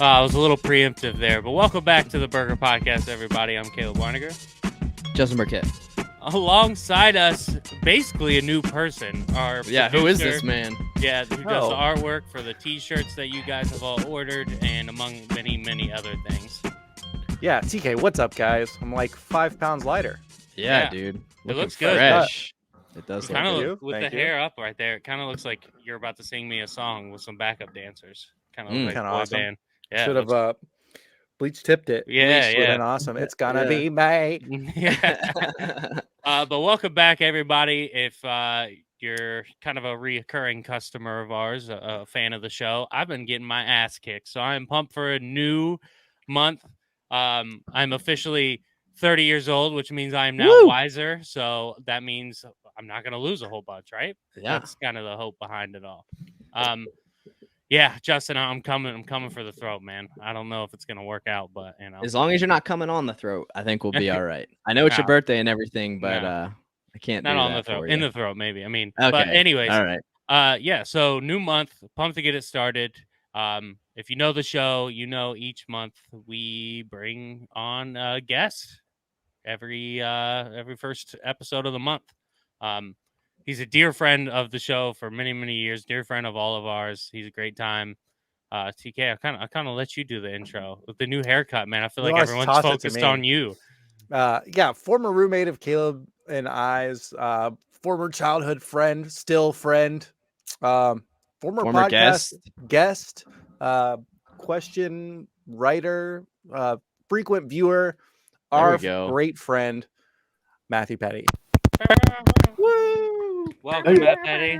I was a little preemptive there, but welcome back to the Burger Podcast, everybody. I'm Caleb Warniger. Justin Burkett. Alongside us, basically a new person. Our Yeah, producer, who is this man? Yeah, who does the artwork for the T-shirts that you guys have all ordered, and among many, many other things. Yeah, TK, what's up, guys? I'm like 5 pounds lighter. Yeah, dude. It looks good. Fresh. It does You look kind good. of with the hair up right there. It kind of looks like you're about to sing me a song with some backup dancers. Kind of like Kind of boy awesome. band. Yeah, should have bleach tipped it. Yeah, Bleach would've been awesome. It's gonna be May. Yeah. But welcome back, everybody. If you're kind of a reoccurring customer of ours, a fan of the show, I've been getting my ass kicked, so I'm pumped for a new month. I'm officially 30 years old, which means I am now wiser. So that means I'm not going to lose a whole bunch, right? Yeah. That's kind of the hope behind it all. Yeah, Justin, I'm coming for the throat, man. I don't know if it's gonna work out, but as long as you're not coming on the throat, I think we'll be all right. I know it's your birthday and everything, but I can't not do on that the throat. For in you. the throat, maybe. I mean, okay. But anyways, all right. Yeah. So new month, pumped to get it started. If you know the show, you know each month we bring on a guest every first episode of the month. He's a dear friend of the show for many, many years. Dear friend of all of ours. He's a great time. TK, I kind of let you do the intro with the new haircut, man. I feel like everyone's focused on you. Yeah, former roommate of Caleb and I's, former childhood friend, still friend, former podcast guest, question writer, frequent viewer, our great friend, Matthew Petty. Woo! Welcome, Matt Petty.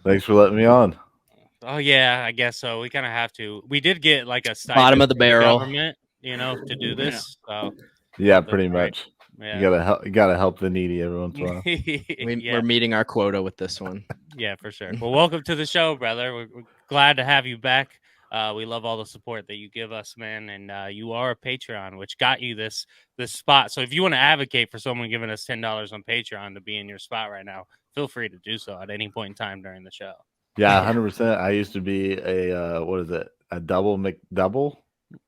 Thanks for letting me on. Oh yeah, I guess so. We kind of have to. We did get like a bottom of the barrel government, to do this. So yeah, pretty much. Yeah. You gotta help the needy every once in a while. We're meeting our quota with this one. Yeah, for sure. Well, welcome to the show, brother. We're glad to have you back. We love all the support that you give us, man, and you are a Patreon, which got you this spot. So if you want to advocate for someone giving us $10 on Patreon to be in your spot right now, feel free to do so at any point in time during the show. Yeah, 100%. I used to be a double McDouble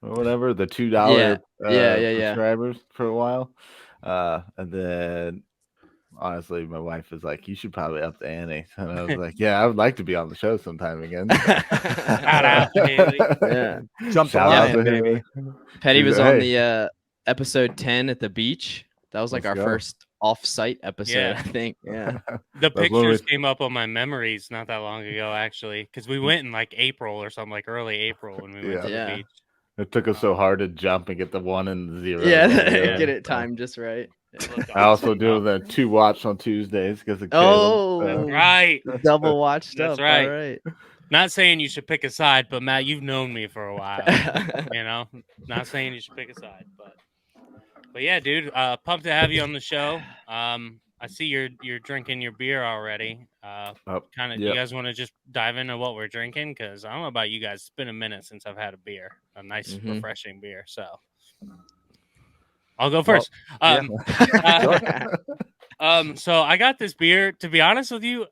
or whatever, the $2 subscribers for a while, and then honestly, my wife was like, "You should probably up the ante," and I was like, "Yeah, I would like to be on the show sometime again." Shout out, baby. Yeah, jump the line, baby. Petty was on the episode 10 at the beach. That was like our first off-site episode, I think. Yeah, the pictures came up on my memories not that long ago, actually, because we went in like April or something, like early April when we went to the beach. It took us so hard to jump and get the 1 and 0. Yeah, get it timed just right. I also do the 2 watch on Tuesdays because of Caleb, right, double watched up. That's right. All right. Not saying you should pick a side, but Matt, you've known me for a while. Not saying you should pick a side, but yeah, dude, pumped to have you on the show. I see you're drinking your beer already. You guys want to just dive into what we're drinking? Because I don't know about you guys. It's been a minute since I've had a beer, a nice, refreshing beer. So I'll go first. So I got this beer. To be honest with you,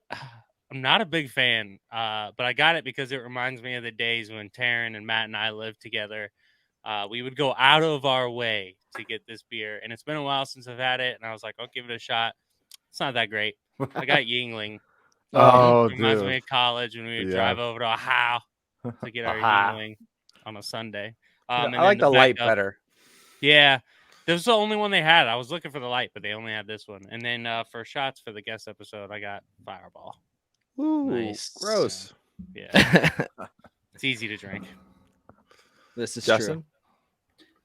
I'm not a big fan, but I got it because it reminds me of the days when Taryn and Matt and I lived together. We would go out of our way to get this beer, and it's been a while since I've had it, and I was like, I'll give it a shot. It's not that great. I got Yingling. It reminds me of college when we would drive over to Ohio to get our Yingling on a Sunday. I like the light better. Yeah, this was the only one they had. I was looking for the light, but they only had this one. And then for shots for the guest episode, I got Fireball. Ooh, nice. Gross. Yeah, it's easy to drink. This is Justin? True.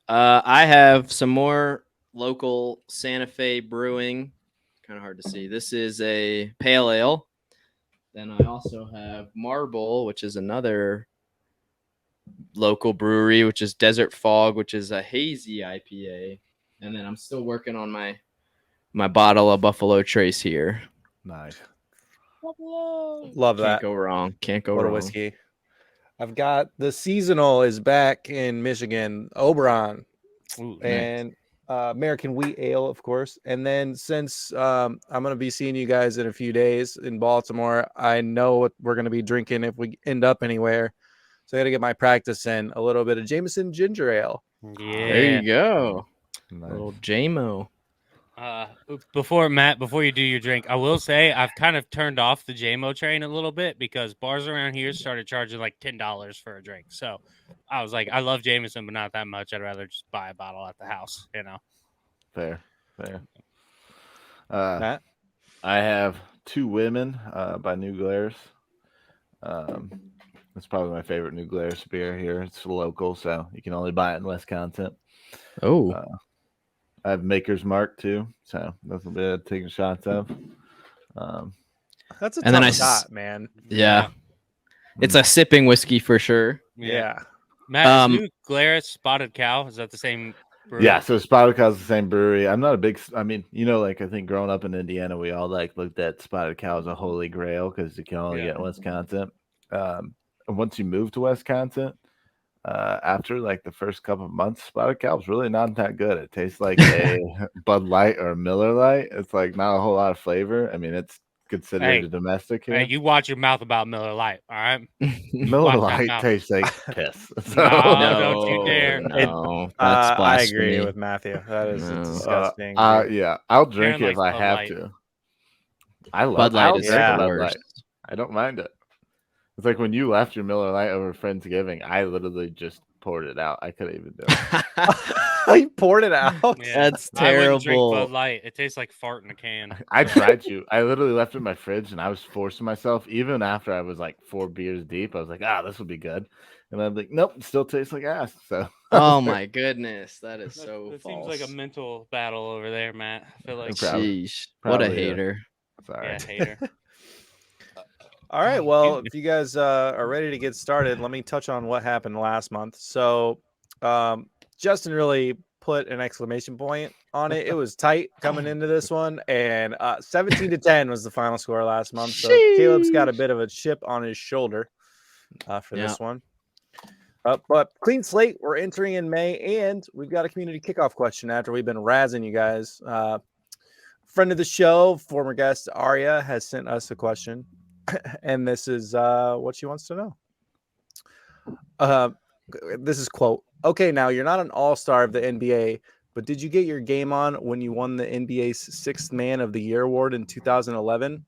I have some more local Santa Fe brewing. Kind of hard to see. This is a pale ale. Then I also have Marble, which is another local brewery, which is Desert Fog, which is a hazy IPA. And then I'm still working on my bottle of Buffalo Trace here. Nice. Love that. Can't go wrong. Can't go wrong. Whiskey. I've got the seasonal is back in Michigan, Oberon. Ooh, and American Wheat Ale, of course. And then since I'm going to be seeing you guys in a few days in Baltimore, I know what we're going to be drinking if we end up anywhere. So I got to get my practice in. A little bit of Jameson ginger ale. Yeah. There you go. Nice. Little JMO. Before you do your drink, I will say I've kind of turned off the JMO train a little bit because bars around here started charging like $10 for a drink. So I was like, I love Jameson, but not that much. I'd rather just buy a bottle at the house, Fair. Matt? I have Two Women by New Glarus. It's probably my favorite New Glarus beer here. It's local, so you can only buy it in Wisconsin. Oh. I have Maker's Mark too, so that's a bit taking shots of. That's a tough shot, man. Yeah. It's a sipping whiskey for sure. Yeah. Matt, is New Glarus Spotted Cow? Is that the same brewery? Yeah, so Spotted Cow is the same brewery. I'm not a big, I mean, like I think growing up in Indiana, we all looked at Spotted Cow as a holy grail because you can only get in Wisconsin. And once you move to Wisconsin, after like the first couple of months, Spotted Cow is really not that good. It tastes like a Bud Light or a Miller Lite. It's like not a whole lot of flavor. I mean, it's considered a domestic here. Hey, you watch your mouth about Miller Lite, all right? Miller Lite tastes like piss. So. No, don't you dare. No, that's I agree with Matthew. That is disgusting. Yeah, I'll drink it if I have to. I love Bud Light. Is the worst. I don't mind it. It's like when you left your Miller Lite over Friendsgiving, I literally just poured it out. I couldn't even do it. You poured it out? Yeah. That's terrible. I wouldn't drink Bud Light. It tastes like fart in a can. I tried to. I literally left it in my fridge, and I was forcing myself. Even after I was like 4 beers deep, I was like, this will be good. And I'm like, nope, it still tastes like ass. So. Oh my goodness, that is so that false. seems like a mental battle over there, Matt. I feel like. Sheesh, what a hater. Sorry. Yeah, hater. All right. Well, if you guys are ready to get started, let me touch on what happened last month. So, Justin really put an exclamation point on it. It was tight coming into this one, and 17-10 was the final score last month. So Caleb's got a bit of a chip on his shoulder for this one. But clean slate. We're entering in May, and we've got a community kickoff question after we've been razzing you guys. Friend of the show, former guest Aria, has sent us a question. And this is what she wants to know. This is quote. Okay, now you're not an all-star of the NBA, but did you get your game on when you won the NBA's Sixth Man of the Year award in 2011?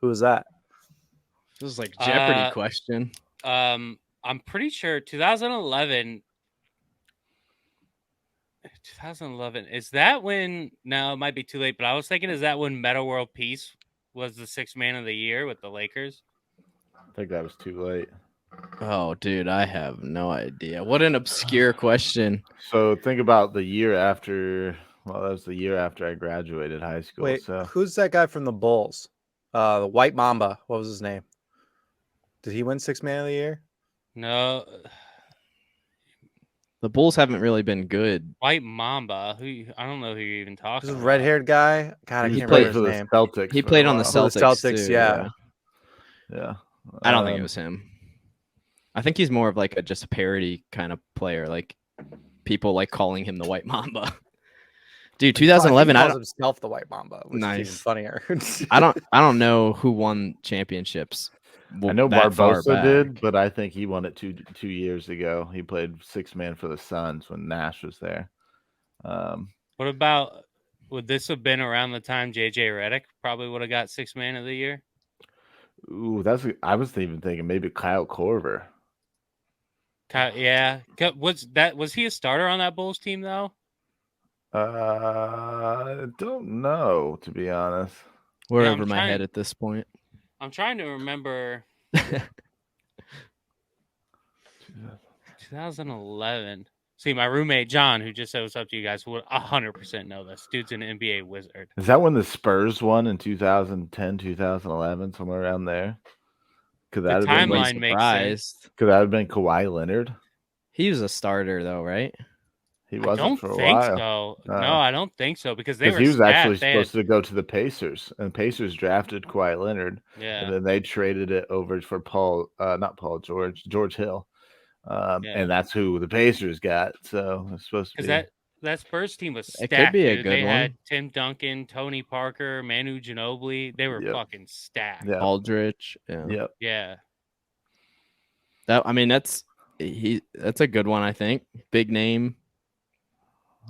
Who was that? This is like Jeopardy question. I'm pretty sure 2011. Is that when? No, it might be too late. But I was thinking, is that when Metta World Peace was the Sixth Man of the Year with the Lakers? I think that was too late. Oh, dude, I have no idea. What an obscure question. So think about the year after. Well, that was the year after I graduated high school. Wait, so who's that guy from the Bulls? The White Mamba. What was his name? Did he win Sixth Man of the Year? No. The Bulls haven't really been good. White Mamba. I don't know who you're even talking about. This red-haired guy. God, I he can't played remember for his name. the Celtics. He played on the Celtics. Too, yeah. I don't think it was him. I think he's more of like just a parody kind of player. Like people like calling him the White Mamba. Dude, 2011. He calls himself the White Mamba, which nice. is even funnier. I don't know who won championships. I know Barbosa did, but I think he won it two years ago. He played sixth man for the Suns when Nash was there. What about, would this have been around the time JJ Redick probably would have got Sixth Man of the Year? Ooh, I was even thinking maybe Kyle Korver. Yeah. Was he a starter on that Bulls team though? I don't know, to be honest. We're over my head at this point. I'm trying to remember. 2011. See, my roommate John, who just said what's up to you guys, would 100% know this. Dude's an NBA wizard. Is that when the Spurs won in 2010, 2011, somewhere around there? Could that have been surprised? Could that have been Kawhi Leonard? He was a starter though, right? He wasn't for a while. So. No, I don't think so because he was actually supposed to go to the Pacers, and Pacers drafted Kawhi Leonard. Yeah, and then they traded it over for George Hill, and that's who the Pacers got. So it's supposed to be that Spurs team was stacked. It could be a good they one. had Tim Duncan, Tony Parker, Manu Ginobili. They were fucking stacked. Yep. Aldridge. Yeah. Yeah. That's That's a good one, I think. Big name.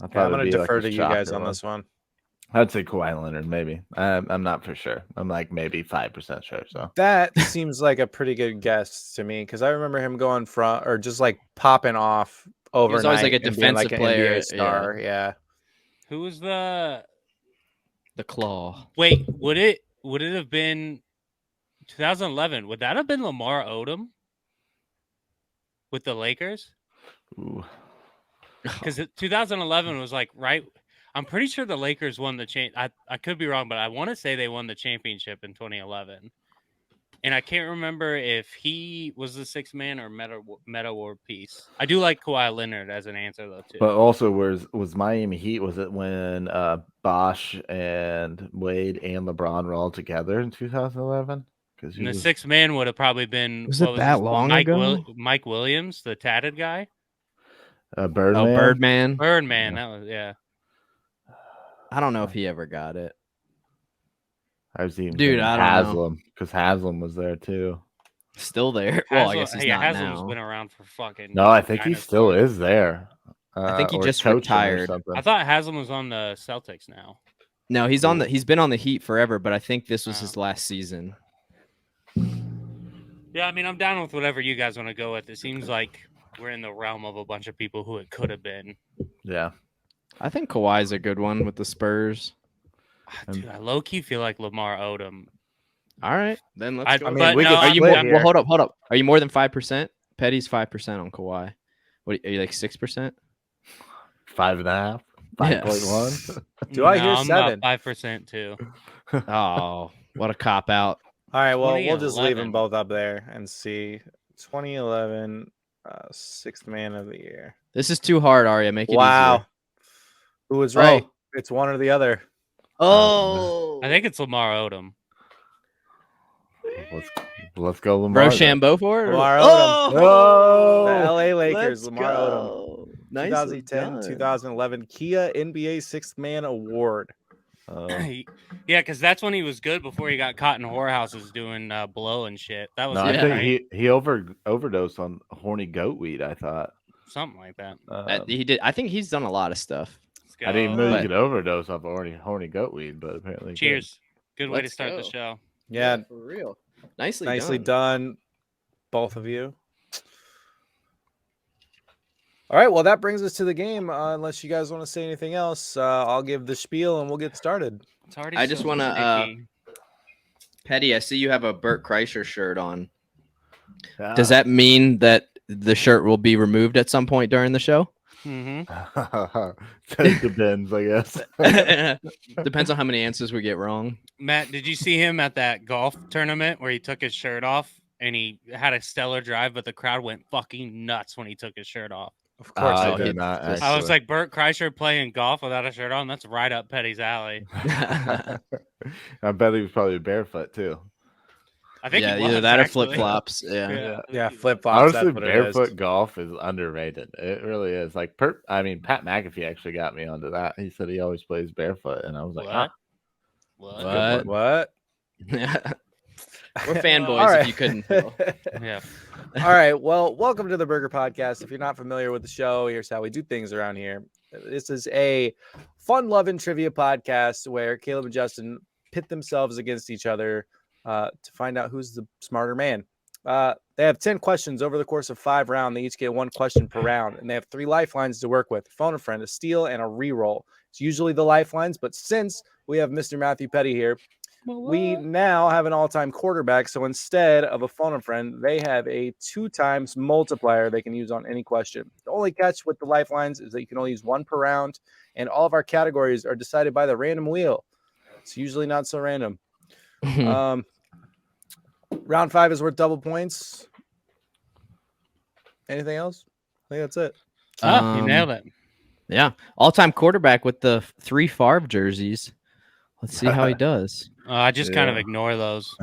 I'm going to defer to you guys on this one. I'd say Kawhi Leonard, maybe. I'm not for sure. I'm like maybe 5% sure. So that seems like a pretty good guess to me because I remember him going front or just like popping off overnight. He was always like a defensive player, NBA star. Yeah. Who was the claw? Wait, would it have been 2011? Would that have been Lamar Odom with the Lakers? Because 2011 was like right. I'm pretty sure the Lakers won the I could be wrong, but I want to say they won the championship in 2011. And I can't remember if he was the sixth man or Meta World Peace. I do like Kawhi Leonard as an answer though too. But also, was Miami Heat? Was it when Bosh and Wade and LeBron were all together in 2011? Because the sixth man would have probably been. Was it that long ago? Mike Williams, the tatted guy. Birdman. Oh, Birdman. Birdman. That was I don't know if he ever got it. I was even dude. I don't Haslam because Haslam was there too. Still there? Well, I guess he's not Haslam's now. been around for fucking. No, I think he still is there. I think he just retired. I thought Haslam was on the Celtics now. No, he's on the. He's been on the Heat forever, but I think this was his last season. Yeah, I mean, I'm down with whatever you guys want to go with. It seems like we're in the realm of a bunch of people who it could have been. Yeah. I think Kawhi's a good one with the Spurs. Dude, I low-key feel like Lamar Odom. All right, then let's go. I mean, we are you more, well, hold up. Are you more than 5%? Petty's 5% on Kawhi. What are you like 6%? 5.5? 5.1? Do I hear 7? 5% too. Oh, what a cop out. All right, well, we'll just leave them both up there and see. 2011, sixth man of the year. This is too hard, Arya. Make it easier. Who was right? It's one or the other. Oh, I think it's Lamar Odom. Let's go, Lamar. Rochambeau for it? Lamar Odom. Oh, the LA Lakers, Lamar Odom. Nicely 2010, 2011 Kia NBA Sixth Man Award. Yeah, because that's when he was good before he got caught in whorehouses doing blow and shit. That was I think he overdosed on horny goat weed. I thought something like that. He did. I think he's done a lot of stuff. I didn't even know you could overdose off horny goat weed, but apparently. Cheers! Good way to start the show. Yeah, for real. Nicely done, both of you. All right, well, that brings us to the game. Unless you guys want to say anything else, I'll give the spiel and we'll get started. I just want to, Petty, I see you have a Bert Kreischer shirt on. Does that mean that the shirt will be removed at some point during the show? Mm-hmm. Depends, I guess. Depends on how many answers we get wrong. Matt, did you see him at that golf tournament where he took his shirt off and he had a stellar drive, but the crowd went fucking nuts when he took his shirt off? Of course, I did not. Actually. I was like, Bert Kreischer playing golf without a shirt on. That's right up Petty's alley. I bet he was probably barefoot too. I think either that or flip flops. Yeah, flip flops. Honestly, barefoot golf is underrated. It really is. Like, Pat McAfee actually got me onto that. He said he always plays barefoot, and I was like, What? We're fanboys. If you couldn't tell. Yeah. All right. Well, welcome to the Burger Podcast. If you're not familiar with the show, here's how we do things around here. This is a fun-loving trivia podcast where Caleb and Justin pit themselves against each other to find out who's the smarter man. They have 10 questions over the course of 5 rounds. They each get 1 question per round, and they have 3 lifelines to work with: phone a friend, a steal, and a re-roll. It's usually the lifelines, but since we have Mr. Matthew Petty here, we now have an all-time quarterback. So instead of a phone a friend, they have a 2 times multiplier they can use on any question. The only catch with the lifelines is that you can only use 1 per round, and all of our categories are decided by the random wheel. It's usually not so random. Round 5 is worth double points. Anything else? I think that's it. You nailed it. Yeah. All-time quarterback with the 3 Favre jerseys. Let's see how he does. I just kind of ignore those.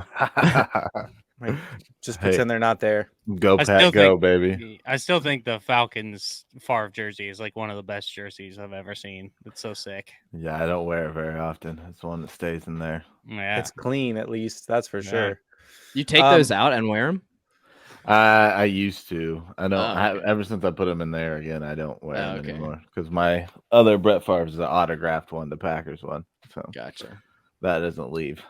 Just pretend they're not there. Go, Pat, go, baby. I still think the Falcons Favre jersey is like one of the best jerseys I've ever seen. It's so sick. Yeah, I don't wear it very often. It's one that stays in there. Yeah. It's clean, at least. That's for sure. You take those out and wear them? I used to. I don't. Okay. Ever since I put them in there again, I don't wear them anymore because my other Brett Favre's the autographed one, the Packers one. So Gotcha. that doesn't leave.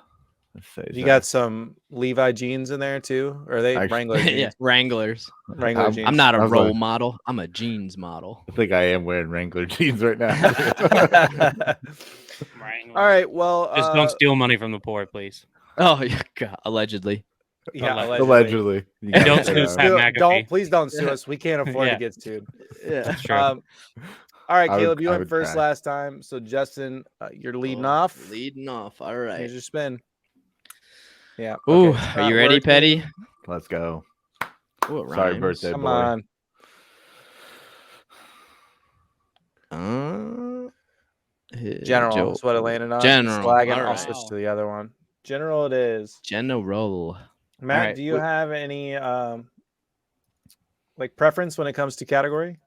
You got some Levi jeans in there too, or are they Wrangler jeans? Yeah, Wranglers. Wrangler jeans. I'm not a role model. I'm a jeans model. I think I am wearing Wrangler jeans right now. All right. Well, just don't steal money from the poor, please. Oh yeah, God, allegedly. Yeah, allegedly. Don't sue Pat McAfee. Please don't sue us. We can't afford to get sued. Yeah, that's true. All right, Caleb, you went first last time. So Justin, you're leading off. Leading off. All right. Here's your spin. Yeah. Ooh, are you ready, Petty? Let's go. Ooh, sorry, birthday Come boy. on. General is what it landed on. General. Slagging. I'll switch to the other one. General it is. General. Matt, do you have any like preference when it comes to category?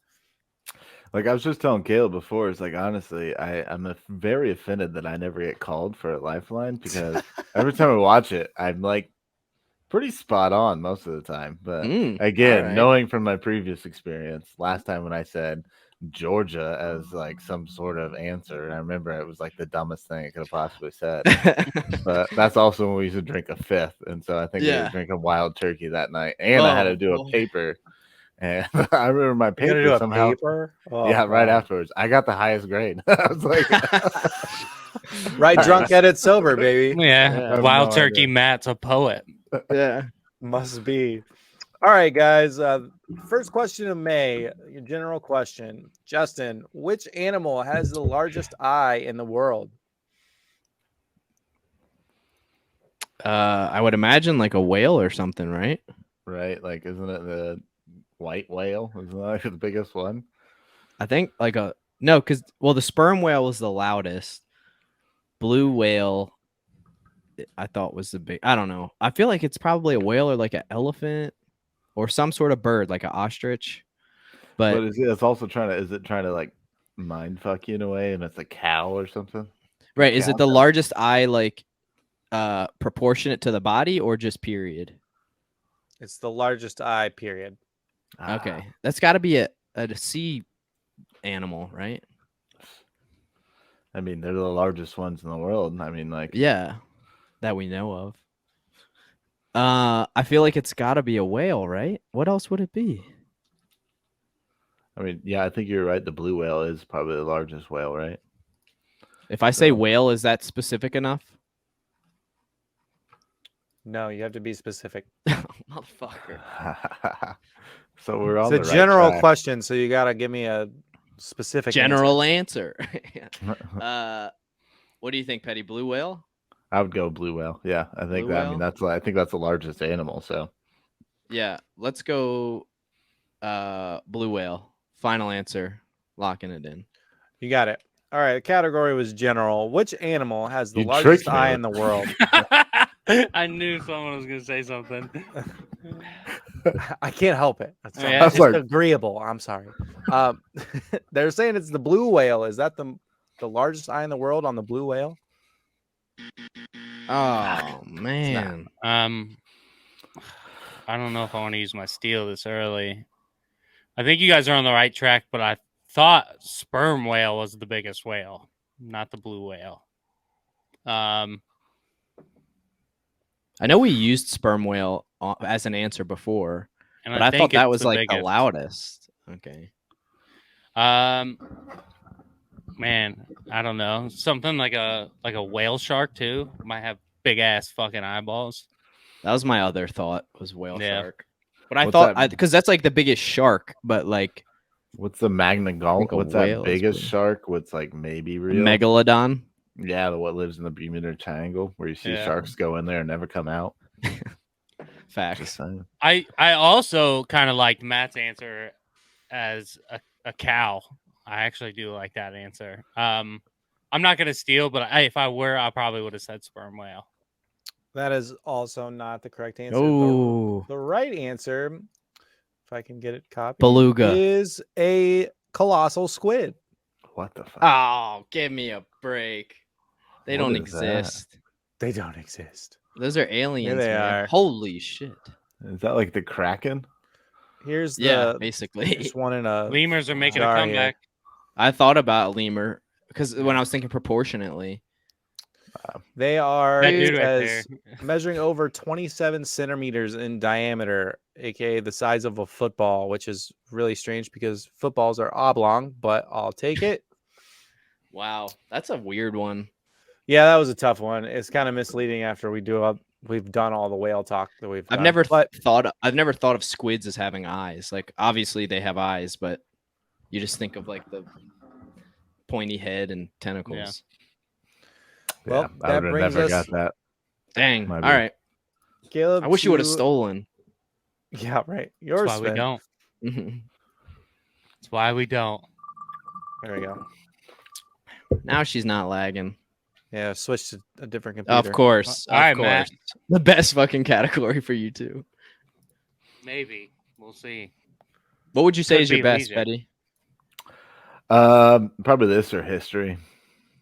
Like I was just telling Caleb before, it's like honestly, I'm very offended that I never get called for a Lifeline because every time I watch it, I'm like pretty spot on most of the time. But again, knowing from my previous experience, last time when I said Georgia as like some sort of answer, and I remember it was like the dumbest thing I could have possibly said. But that's also when we used to drink a fifth, and so I think we were drinking wild turkey that night, and I had to do a paper. And I remember my paper somehow. Right afterwards. I got the highest grade. I was like, right, drunk, edit sober, baby. Yeah, wild turkey. Idea. Matt's a poet. Yeah, must be. All right, guys. First question of May. Your general question, Justin. Which animal has the largest eye in the world? I would imagine like a whale or something, right? Right. Like, isn't it the white whale is like the biggest one? I think like because the sperm whale was the loudest. Blue whale, I thought was the big. I don't know. I feel like it's probably a whale or like an elephant or some sort of bird, like an ostrich. But it's also trying to like mind fuck you in a way, and it's a cow or something? Right? Is it the largest eye like proportionate to the body or just period? It's the largest eye, period. Okay, that's got to be a sea animal, right? I mean, they're the largest ones in the world. I mean, like, yeah, that we know of. I feel like it's got to be a whale, right? What else would it be? I mean, yeah, I think you're right. The blue whale is probably the largest whale, right? If I say whale, is that specific enough? No, you have to be specific. Motherfucker. So we're on it's a general question, so you gotta give me a specific general answer. What do you think, Petty? Blue whale? I would go blue whale. Yeah, I think that. I mean, I think that's the largest animal. So yeah, let's go. Blue whale. Final answer. Locking it in. You got it. All right. The category was general. Which animal has the largest eye in the world? I knew someone was going to say something. I can't help it. It's like agreeable. I'm sorry. They're saying it's the blue whale. Is that the largest eye in the world on the blue whale? Oh man. I don't know if I want to use my steal this early. I think you guys are on the right track, but I thought sperm whale was the biggest whale, not the blue whale. I know we used sperm whale as an answer before, but I thought that was like the loudest. Okay. Man, I don't know. Something like a whale shark too. Might have big ass fucking eyeballs. That was my other thought, was whale shark. But I thought because that's like the biggest shark, but like what's the Magnagalon? What's that biggest shark? What's like maybe real? Megalodon. Yeah, what lives in the Bermuda Triangle, where you see sharks go in there and never come out. Facts. I also kind of liked Matt's answer as a cow. I actually do like that answer. I'm not gonna steal, but if I were, I probably would have said sperm whale. That is also not the correct answer. Oh, the right answer, if I can get it copied, beluga, is a colossal squid. What the fuck? Oh, give me a break. They don't exist. They don't exist. Those are aliens. Here they are. Holy shit. Is that like the Kraken? Here's the basically. Just one in a lemurs are making a comeback. I thought about lemur because when I was thinking proportionately, they are right measuring over 27 centimeters in diameter, aka the size of a football, which is really strange because footballs are oblong, but I'll take it. Wow, that's a weird one. Yeah, that was a tough one. It's kind of misleading after we've done all the whale talk that we've done. I've never thought of squids as having eyes. Like obviously they have eyes, but you just think of like the pointy head and tentacles. Well, that brings us. Got that. Dang. All right, Caleb. I wish you would have stolen. Yeah, right. Yours. That's why we don't. That's why we don't. There we go. Now she's not lagging. Yeah, switch to a different computer. Of course. All right, Matt. The best fucking category for you two. Maybe. We'll see. What would you say is your best, Betty? Probably this or history.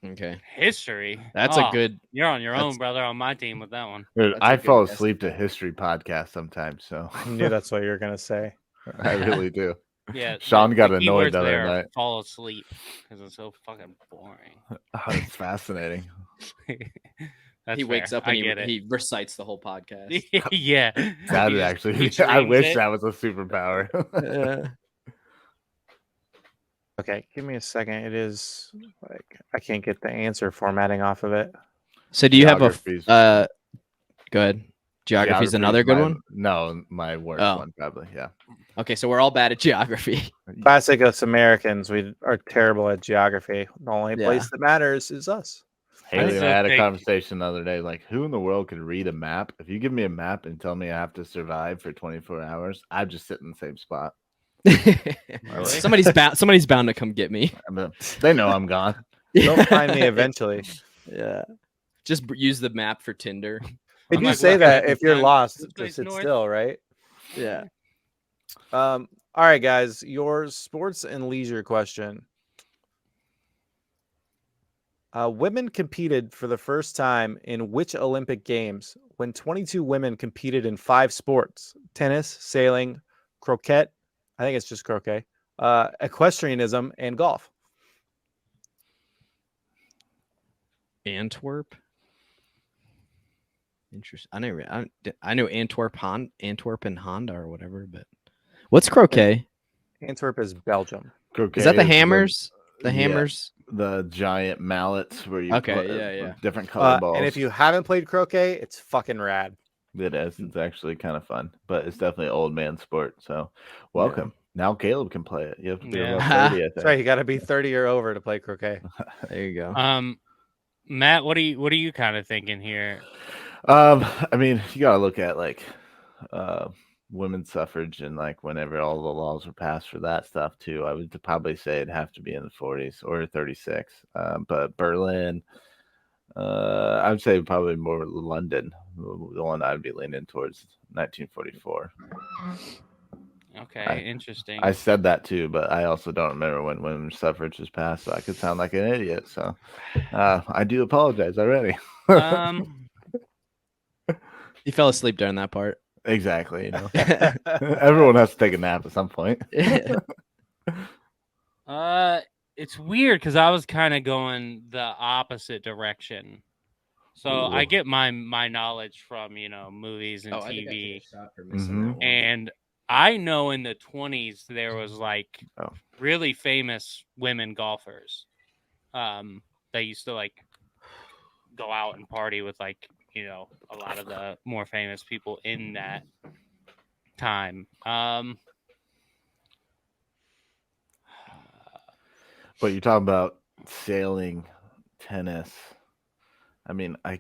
Okay. History. That's a good. You're on your own, brother. On my team with that one. Dude, I fall asleep to history podcasts sometimes, so I knew that's what you were gonna say. I really do. Yeah. Sean got annoyed the other night. Fall asleep because it's so fucking boring. Oh, it's fascinating. He wakes up and he recites the whole podcast. Yeah. That actually. I wish that was a superpower. Okay, give me a second. It is like I can't get the answer formatting off of it. So do you have a go ahead. Geography's another good one? No, my worst one probably, yeah. Okay, so we're all bad at geography. Classic us Americans, we are terrible at geography. The only place that matters is us. Haley and I had a conversation the other day, like, who in the world could read a map? If you give me a map and tell me I have to survive for 24 hours, I'd just sit in the same spot. Somebody's bound to come get me. They know I'm gone. They'll find me eventually. Yeah. Just use the map for Tinder. Did you say that if you're lost, just sit still, right? Yeah. All right, guys. Your sports and leisure question. Women competed for the first time in which Olympic Games when 22 women competed in 5 sports? Tennis, sailing, croquet. I think it's just croquet. Equestrianism and golf. Antwerp. Interesting. I know Antwerp and Honda or whatever, but what's croquet? Antwerp is Belgium. Croquet is that the hammers? The hammers, the giant mallets where you play different color balls. And if you haven't played croquet, it's fucking rad. It is. It's actually kind of fun, but it's definitely an old man sport. So, welcome. Yeah. Now Caleb can play it. You have to be about 30. I think. That's right. You got to be 30 or over to play croquet. There you go. Matt, what are you kind of thinking here? I mean, you got to look at like women's suffrage and like whenever all the laws were passed for that stuff too. I would probably say it'd have to be in the 40s or 36. But Berlin, I would say probably more London, the one I'd be leaning towards, 1944. Okay, interesting. I said that too, but I also don't remember when women's suffrage was passed, so I could sound like an idiot. So I do apologize already. You fell asleep during that part. Exactly. You know, everyone has to take a nap at some point. It's weird because I was kind of going the opposite direction. So I get my knowledge from movies and TV, and I know in the 20s there was like really famous women golfers that used to like go out and party with like a lot of the more famous people in that time. But you're talking about sailing, tennis. I mean, I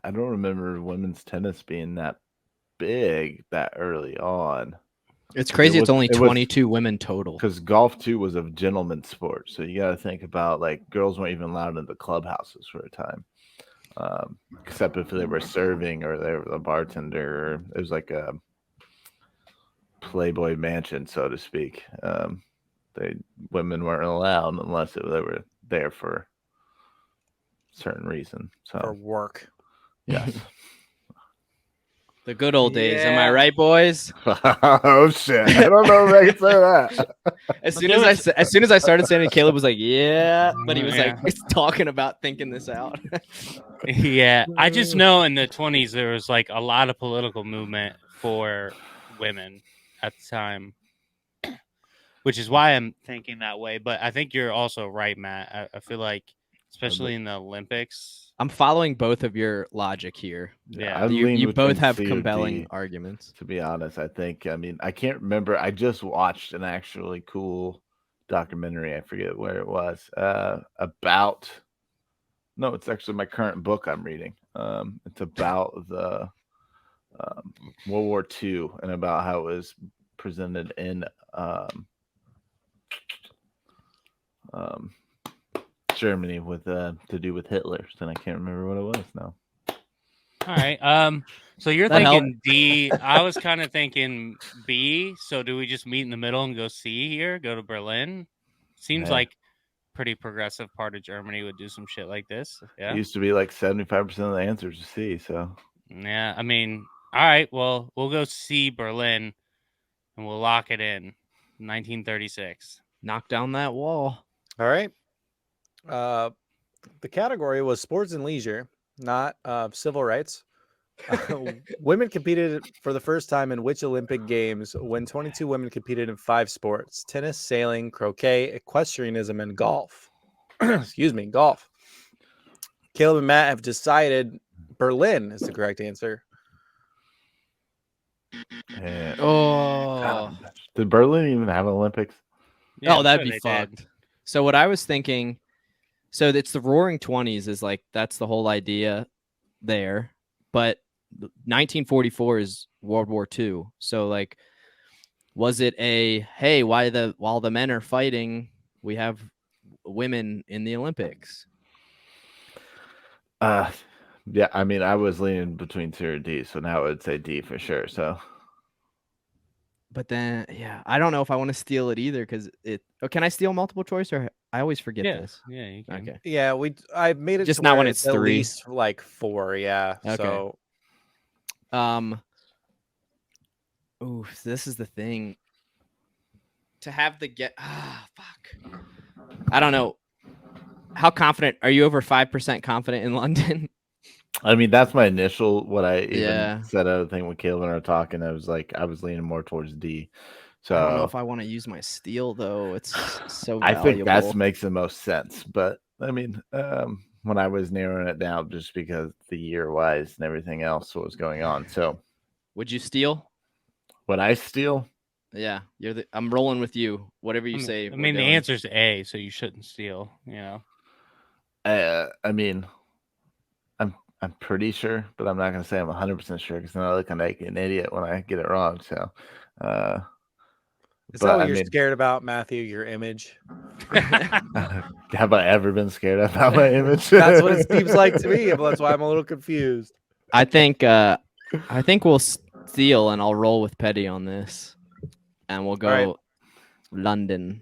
don't remember women's tennis being that big that early on. It's crazy. It's only 22 women total. Because golf too was a gentleman's sport, so you got to think about like girls weren't even allowed into clubhouses for a time, except if they were serving or they were the bartender. It was like a Playboy mansion, so to speak. Women weren't allowed unless they were there for a certain reason. So for work. Yes. The good old days. Am I right, boys? Oh shit! I don't know if I can say that. As soon as I started saying it, Caleb was like, "Yeah," but he was like talking about thinking this out. Yeah, I just know in the 20s there was like a lot of political movement for women at the time, which is why I'm thinking that way. But I think you're also right, Matt. I feel like, especially in the Olympics, I'm following both of your logic here. Yeah, you both have compelling arguments. To be honest, I think. I mean, I can't remember. I just watched an actually cool documentary. I forget where it was. About. No, it's actually my current book I'm reading. It's about the World War II and about how it was presented in Germany with to do with Hitler, and I can't remember what it was now. All right. So you're thinking D. I was kind of thinking B. So do we just meet in the middle and go C here? Go to Berlin? Seems like pretty progressive part of Germany would do some shit like this. Yeah. It used to be like 75% of the answers to C. So yeah, I mean, all right. Well, we'll go C Berlin, and we'll lock it in. 1936. Knock down that wall. All right. The category was sports and leisure, not civil rights. Women competed for the first time in which Olympic Games when 22 women competed in 5 sports: tennis, sailing, croquet, equestrianism, and golf. Excuse me, golf. Caleb and Matt have decided Berlin is the correct answer. Oh, did Berlin even have Olympics? Yeah, that'd be fucked. So what I was thinking, so it's the Roaring 20s is like, that's the whole idea there. But 1944 is World War II. So like, was it a, hey, while the men are fighting, we have women in the Olympics? Yeah, I mean, I was leaning between C or D, so now I would say D for sure. So, but then, yeah, I don't know if I want to steal it either because can I steal multiple choice or I always forget this? Yeah, you can. Okay. Yeah, I made it just not when it's 3. At least like 4. Yeah. Okay. So, oof, this is the thing. To have the fuck. I don't know. How confident are you? Over 5% confident in London? I mean, that's my initial what I even said. Other thing when Caleb and I were talking, I was leaning more towards D. So I don't know if I want to use my steal though. It's so valuable. I think that makes the most sense. But I mean, when I was narrowing it down, just because the year wise and everything else what was going on. So, would you steal? Would I steal? Yeah, I'm rolling with you. Whatever you say. I mean, the answer's A, so you shouldn't steal. You know. I mean, I'm pretty sure, but I'm not gonna say I'm 100% sure because then I look like an idiot when I get it wrong. So, is that what you're scared about, Matthew? Your image? Have I ever been scared about my image? That's what it seems like to me. That's why I'm a little confused. I think we'll steal, and I'll roll with Petty on this, and we'll go London.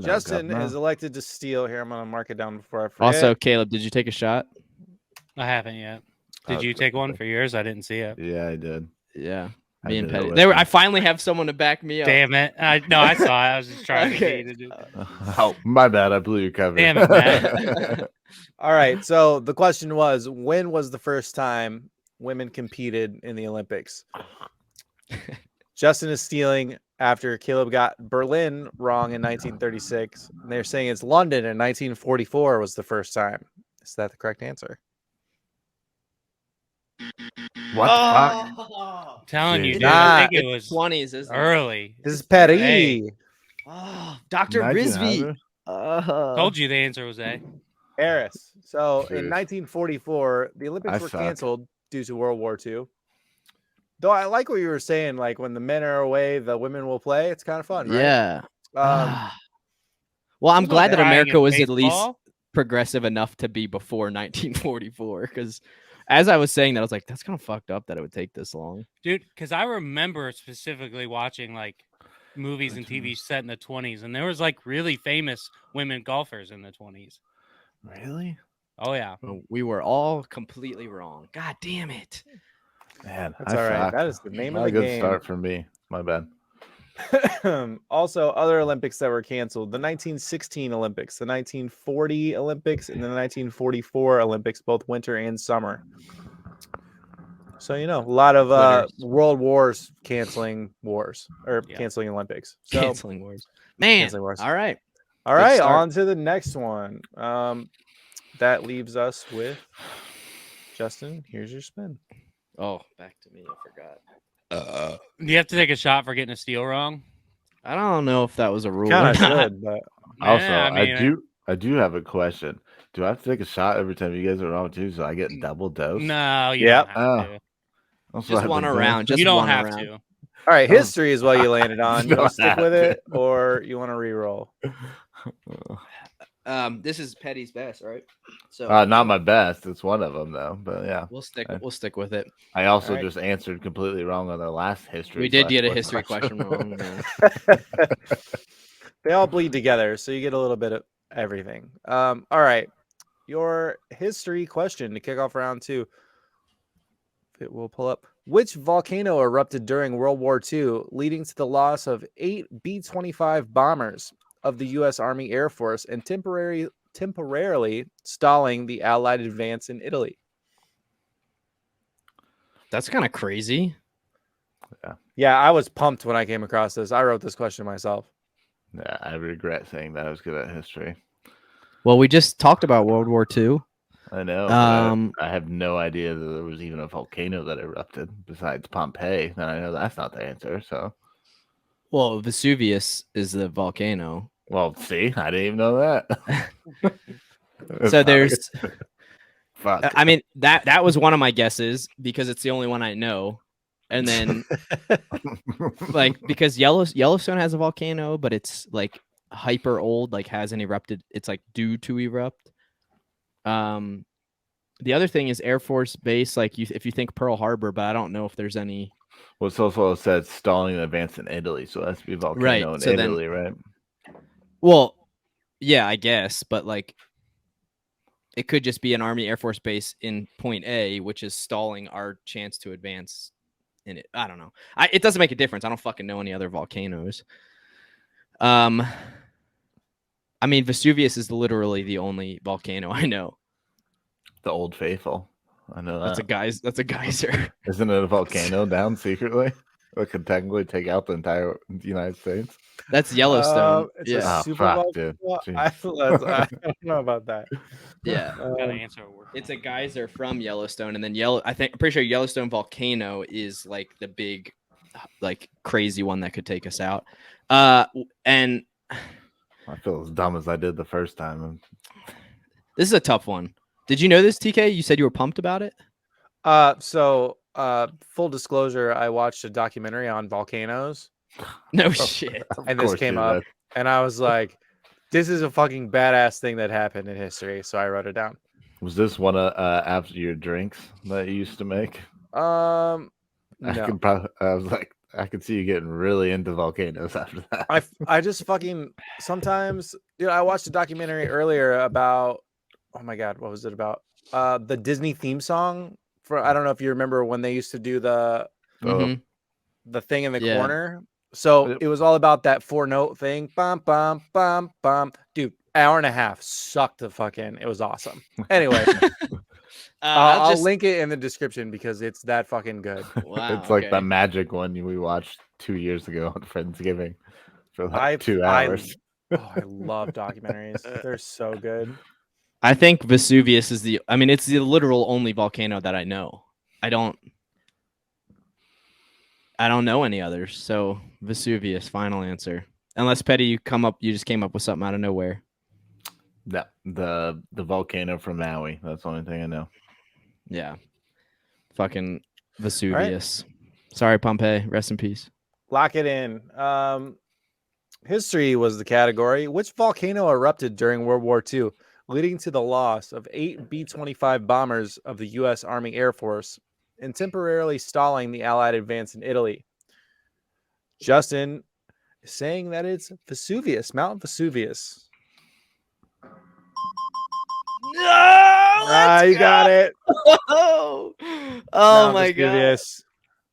Justin is elected to steal. Here, I'm gonna mark it down before I forget. Also, Caleb, did you take a shot? I haven't yet. Did you take one for yours? I didn't see it. Yeah, I did. Yeah, me and Petty. I finally have someone to back me up. Damn it! No, I saw it. I was just trying to get you to do it. Oh, my bad. I blew your cover. Damn it, man. All right. So the question was, when was the first time women competed in the Olympics? Justin is stealing after Caleb got Berlin wrong in 1936. And they're saying it's London in 1944 was the first time. Is that the correct answer? What the fuck? I'm telling you, dude. I think it was 20s, isn't early. This is Petty. Hey. Oh, Dr. Rizvi. Told you the answer was A. Harris. So in 1944, the Olympics were canceled due to World War II. Though I like what you were saying, like when the men are away, the women will play. It's kind of fun, right? Yeah. Well, I'm glad that America was at least progressive enough to be before 1944. Because as I was saying that, I was like, that's kind of fucked up that it would take this long. Dude, because I remember specifically watching like movies and TV set in the 20s, and there was like really famous women golfers in the 20s. Really? Oh, yeah. We were all completely wrong. God damn it. Man, that's all right. That is the name of the game. Good start for me. My bad. Also, other Olympics that were canceled: the 1916 Olympics, the 1940 Olympics, and the 1944 Olympics, both winter and summer. So a lot of world wars canceling wars or canceling Olympics. So canceling wars, man. Canceling wars. All right, on to the next one. That leaves us with Justin. Here's your spin. Oh, back to me. I forgot. Do you have to take a shot for getting a steal wrong? I don't know if that was a rule. Kind of should, but also, I do have a question. Do I have to take a shot every time you guys are wrong too, so I get double dose? No, you don't have to. Just one around. Just you don't one have around. to. All right, history is what you landed on. You want to stick with it, or you want to re-roll? This is Petty's best, right? So not my best. It's one of them though, but yeah, we'll stick with it. I also just answered completely wrong on the last history. We did get a history question wrong. They all bleed together, so you get a little bit of everything. All right, your history question to kick off round 2. It will pull up. Which volcano erupted during World War II, leading to the loss of 8 B-25 bombers of the U.S. Army Air Force and temporarily stalling the Allied advance in Italy? That's kind of crazy. Yeah, I was pumped when I came across this. I wrote this question myself. Yeah, I regret saying that I was good at history. Well, we just talked about World War II. I know. I have no idea that there was even a volcano that erupted besides Pompeii. And I know that's not the answer. So, well, Vesuvius is the volcano. Well, see, I didn't even know that. So there's, I mean, that was one of my guesses because it's the only one I know. And then, because Yellowstone has a volcano, but it's like hyper old, like hasn't erupted. It's like due to erupt. The other thing is Air Force Base. Like if you think Pearl Harbor, but I don't know if there's any. Well, it's also said stalling an advance in Italy, so it has to be volcano in Italy, right? Well, yeah, I guess, but like it could just be an Army Air Force Base in Point A, which is stalling our chance to advance in it. I don't know. It doesn't make a difference. I don't fucking know any other volcanoes. I mean, Vesuvius is literally the only volcano I know. The Old Faithful. I know that. That's a geyser. Isn't it a volcano down secretly? That could technically take out the entire United States. That's Yellowstone. It's a super volcano. I don't know about that. Yeah. It's a geyser from Yellowstone, and then I'm pretty sure Yellowstone volcano is like the big, like crazy one that could take us out. And I feel as dumb as I did the first time. This is a tough one. Did you know this, TK? You said you were pumped about it. So full disclosure, I watched a documentary on volcanoes. No shit. And this came up, and I was like, "This is a fucking badass thing that happened in history." So I wrote it down. Was this one of after your drinks that you used to make? No. I was like, I could see you getting really into volcanoes after that. I just fucking sometimes, dude. I watched a documentary earlier about, oh my god, what was it about? The Disney theme song for, I don't know if you remember when they used to do the thing in the corner. So it was all about that 4-note thing. Bum bum bum bum. Dude, hour and a half sucked the fucking. It was awesome. Anyway. I'll link it in the description because it's that fucking good. Wow, it's like the magic one we watched 2 years ago on Friendsgiving for like 2 hours. I love documentaries. They're so good. I think Vesuvius is it's the literal only volcano that I know. I don't know any others. So Vesuvius, final answer. Unless Petty, you just came up with something out of nowhere. Yeah, the volcano from Maui. That's the only thing I know. Yeah. Fucking Vesuvius. Right. Sorry, Pompeii. Rest in peace. Lock it in. History was the category. Which volcano erupted during World War II, leading to the loss of 8 B-25 bombers of the U.S. Army Air Force and temporarily stalling the Allied advance in Italy? Justin is saying that it's Vesuvius, Mount Vesuvius. No, you got it. Oh, Oh my god! Vesuvius.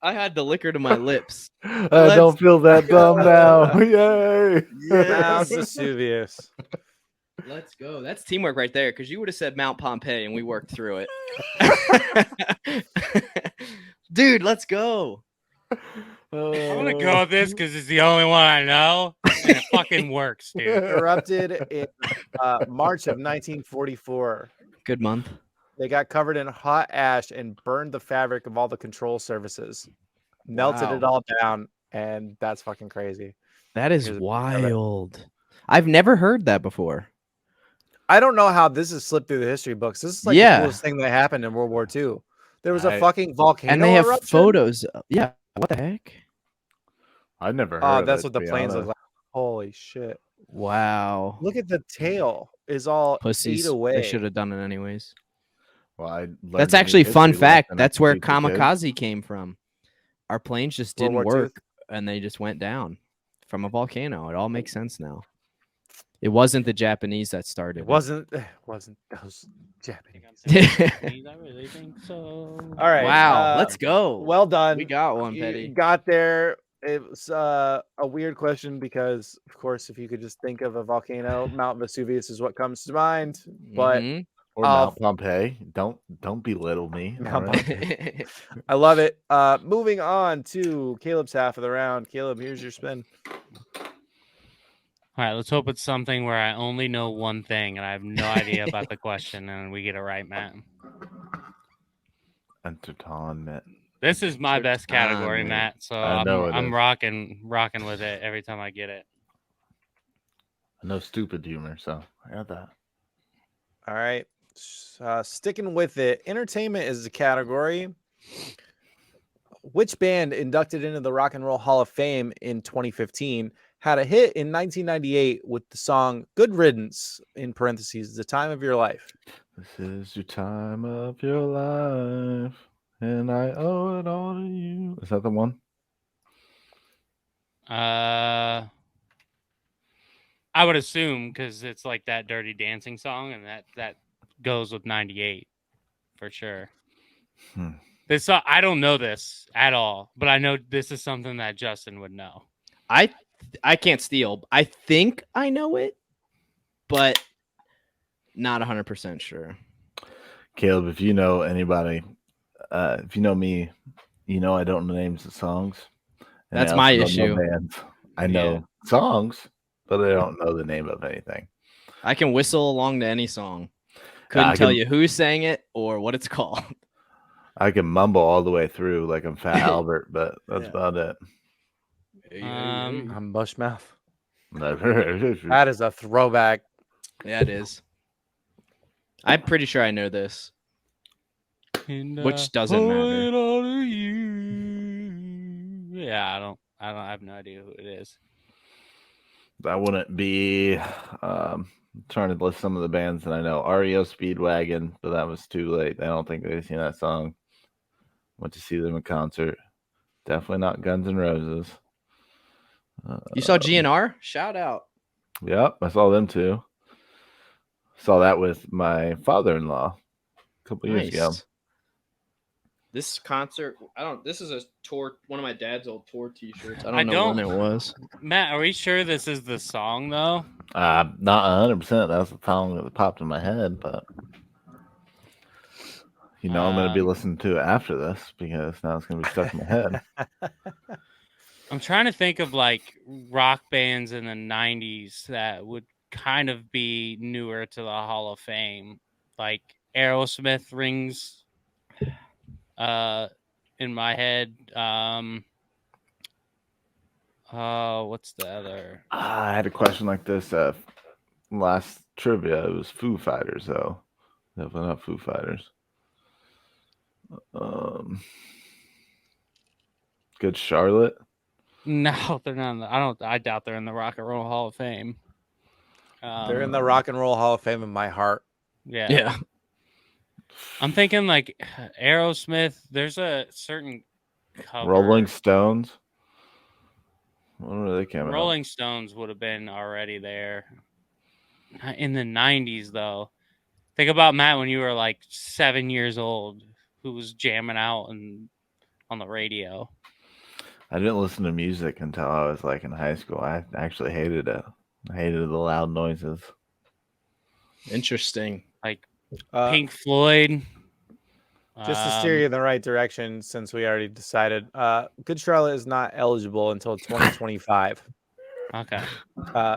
I had the liquor to my lips. I don't feel that dumb now. Yay! Mount Vesuvius. Let's go. That's teamwork right there. Because you would have said Mount Pompeii, and we worked through it. Dude, let's go. I'm gonna go with this because it's the only one I know, and it fucking works, dude. Erupted in March of 1944. Good month. They got covered in hot ash and burned the fabric of all the control surfaces, melted it all down, and that's fucking crazy. That is wild. I've never heard that before. I don't know how this has slipped through the history books. This is like the coolest thing that happened in World War II. There was a fucking volcano, and they have eruption. photos. Yeah, what the heck? I never heard. That's what the planes look like. Holy shit! Wow. Look at the tail. Is all pussies. Eat away. They should have done it anyways. Well, that's actually fun fact. That's where kamikaze came from. Our planes just didn't work, and they just went down from a volcano. It all makes sense now. It wasn't the Japanese that started. It wasn't those Japanese. I really think so. All right. Wow. Let's go. Well done. We got one, Petty. You got there. It was a weird question because, of course, if you could just think of a volcano, Mount Vesuvius is what comes to mind. But or Mount Pompeii. Don't belittle me. Right? I love it. Moving on to Caleb's half of the round. Caleb, here's your spin. All right, let's hope it's something where I only know one thing and I have no idea about the question, and we get it right, Matt. Entertainment. This is my best category, Matt. So I'm rocking with it every time I get it. No stupid humor, so I got that. All right, sticking with it. Entertainment is the category. Which band inducted into the Rock and Roll Hall of Fame in 2015 had a hit in 1998 with the song "Good Riddance" in parentheses, "The Time of Your Life"? This is your time of your life, and I owe it all to you. Is that the one? I would assume because it's like that Dirty Dancing song, and that goes with 98 for sure. This I don't know this at all, but I know this is something that Justin would know. I can't steal. I think I know it, but not 100% sure. Caleb, if you know anybody, if you know me, you know I don't know names of songs. That's my issue. I know songs, but I don't know the name of anything. I can whistle along to any song. Couldn't tell you who sang it or what it's called. I can mumble all the way through like I'm Fat Albert, but that's about it. I'm Bushmouth. That That is a throwback. Yeah, it is. I'm pretty sure I know this, which doesn't matter. Yeah, I have no idea who it is. That wouldn't be. Trying to list some of the bands that I know. REO Speedwagon, but that was too late. I don't think they've seen that song. Went to see them in concert. Definitely not Guns N' Roses. You saw GNR? Shout out. Yep, I saw them too. Saw that with my father-in-law a couple years ago. This concert, this is a tour, one of my dad's old tour t-shirts. I don't know when it was. Matt, are we sure this is the song though? Not 100%. That's the song that popped in my head, but I'm going to be listening to it after this because now it's going to be stuck in my head. I'm trying to think of like rock bands in the 90s that would kind of be newer to the Hall of Fame. Like Aerosmith rings in my head. What's the other? I had a question like this last trivia. It was Foo Fighters, though. Definitely not Foo Fighters. Good Charlotte. No, they're not. I doubt they're in the Rock and Roll Hall of Fame. They're in the Rock and Roll Hall of Fame in my heart. Yeah. I'm thinking like Aerosmith. There's a certain cover. Rolling Stones. When were they coming? Rolling Stones would have been already there in the 90s, though. Think about Matt when you were like 7 years old. who was jamming out and on the radio. I didn't listen to music until I was like in high school. I actually hated it. I hated the loud noises. Interesting. Like Pink Floyd. Just to steer you in the right direction, since we already decided, Good Charlotte is not eligible until 2025. Okay.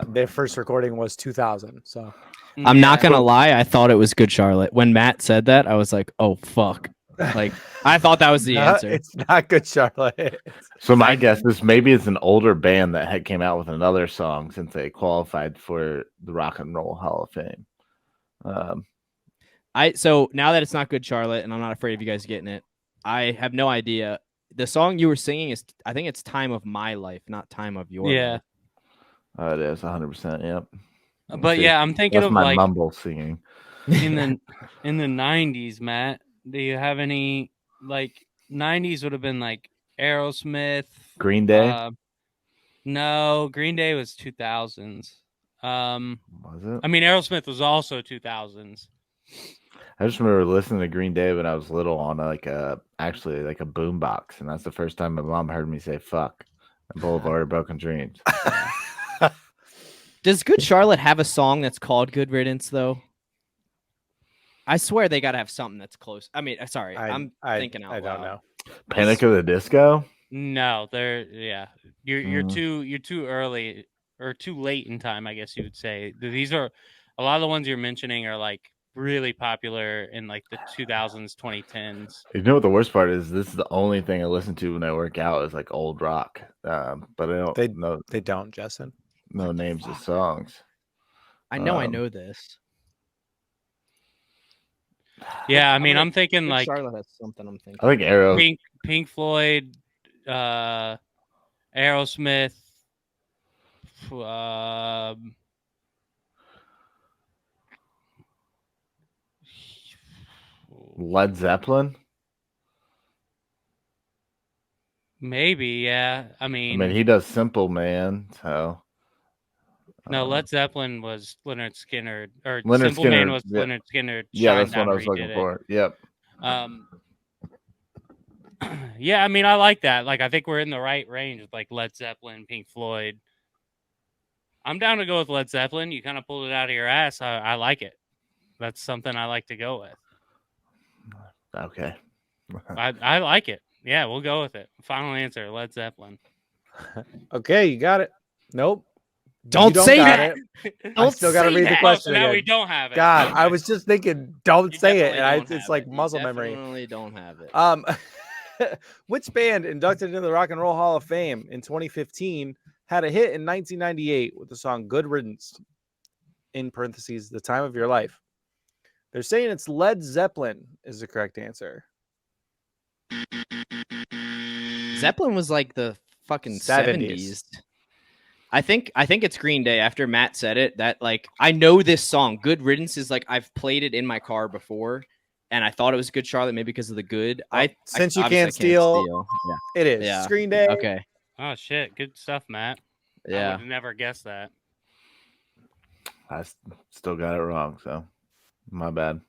Their first recording was 2000. So I'm not gonna lie, I thought it was Good Charlotte. When Matt said that, I was like, "Oh fuck!" Like I thought that was the answer. It's not Good Charlotte. So my guess is maybe it's an older band that had came out with another song since they qualified for the Rock and Roll Hall of Fame. So now that it's not Good Charlotte, and I'm not afraid of you guys getting it, I have no idea. The song you were singing is, I think it's "Time of My Life," not "Time of Your Life." It is 100%. Yep. But yeah, I'm thinking That's of my like mumble singing in the 90s, Matt. Do you have any like 90s would have been like Aerosmith, Green Day? No, Green Day was 2000s. Was it? I mean, Aerosmith was also 2000s. I just remember listening to Green Day when I was little on actually a boombox, and that's the first time my mom heard me say "fuck" and Boulevard of Broken Dreams. Does Good Charlotte have a song that's called "Good Riddance" though? I swear they got to have something that's close. I mean, sorry, I'm thinking out loud. I don't know. Panic of the Disco? No, you're too early or too late in time, I guess you would say. These are a lot of the ones you're mentioning are like really popular in like the 2000s, 2010s. You know what the worst part is? This is the only thing I listen to when I work out is like old rock. But I don't know. They don't, Justin. No names of songs. I know this. Yeah, I mean, I'm thinking like Charlotte has something. I'm thinking. I think Arrow, Pink Floyd, Aerosmith, Led Zeppelin. Maybe, yeah. I mean, he does Simple Man, so. No, Led Zeppelin was Lynyrd Skynyrd, or Lynyrd Simple Skynyrd, Man was yeah. Lynyrd Skynyrd. Yeah, that's what I was looking for. Yep. Yeah, I mean, I like that. Like, I think we're in the right range with like Led Zeppelin, Pink Floyd. I'm down to go with Led Zeppelin. You kind of pulled it out of your ass. I like it. That's something I like to go with. Okay. I like it. Yeah, we'll go with it. Final answer, Led Zeppelin. Okay, you got it. Nope. Don't say that. I still got to read the question. Now again. we don't have it. God, okay. I was just thinking, don't say it, and it's like muscle memory. Definitely don't have it. Which band inducted into the Rock and Roll Hall of Fame in 2015 had a hit in 1998 with the song "Good Riddance"? In parentheses, the time of your life. They're saying it's Led Zeppelin is the correct answer. Zeppelin was like the fucking 70s. I think it's Green Day. After Matt said it, that like I know this song. "Good Riddance" is like I've played it in my car before, and I thought it was Good Charlotte, maybe because of the good. Since you can't steal, yeah. It is. Yeah. Green Day. Okay. Oh shit, good stuff, Matt. Yeah. I would have never guessed that. I still got it wrong, so my bad.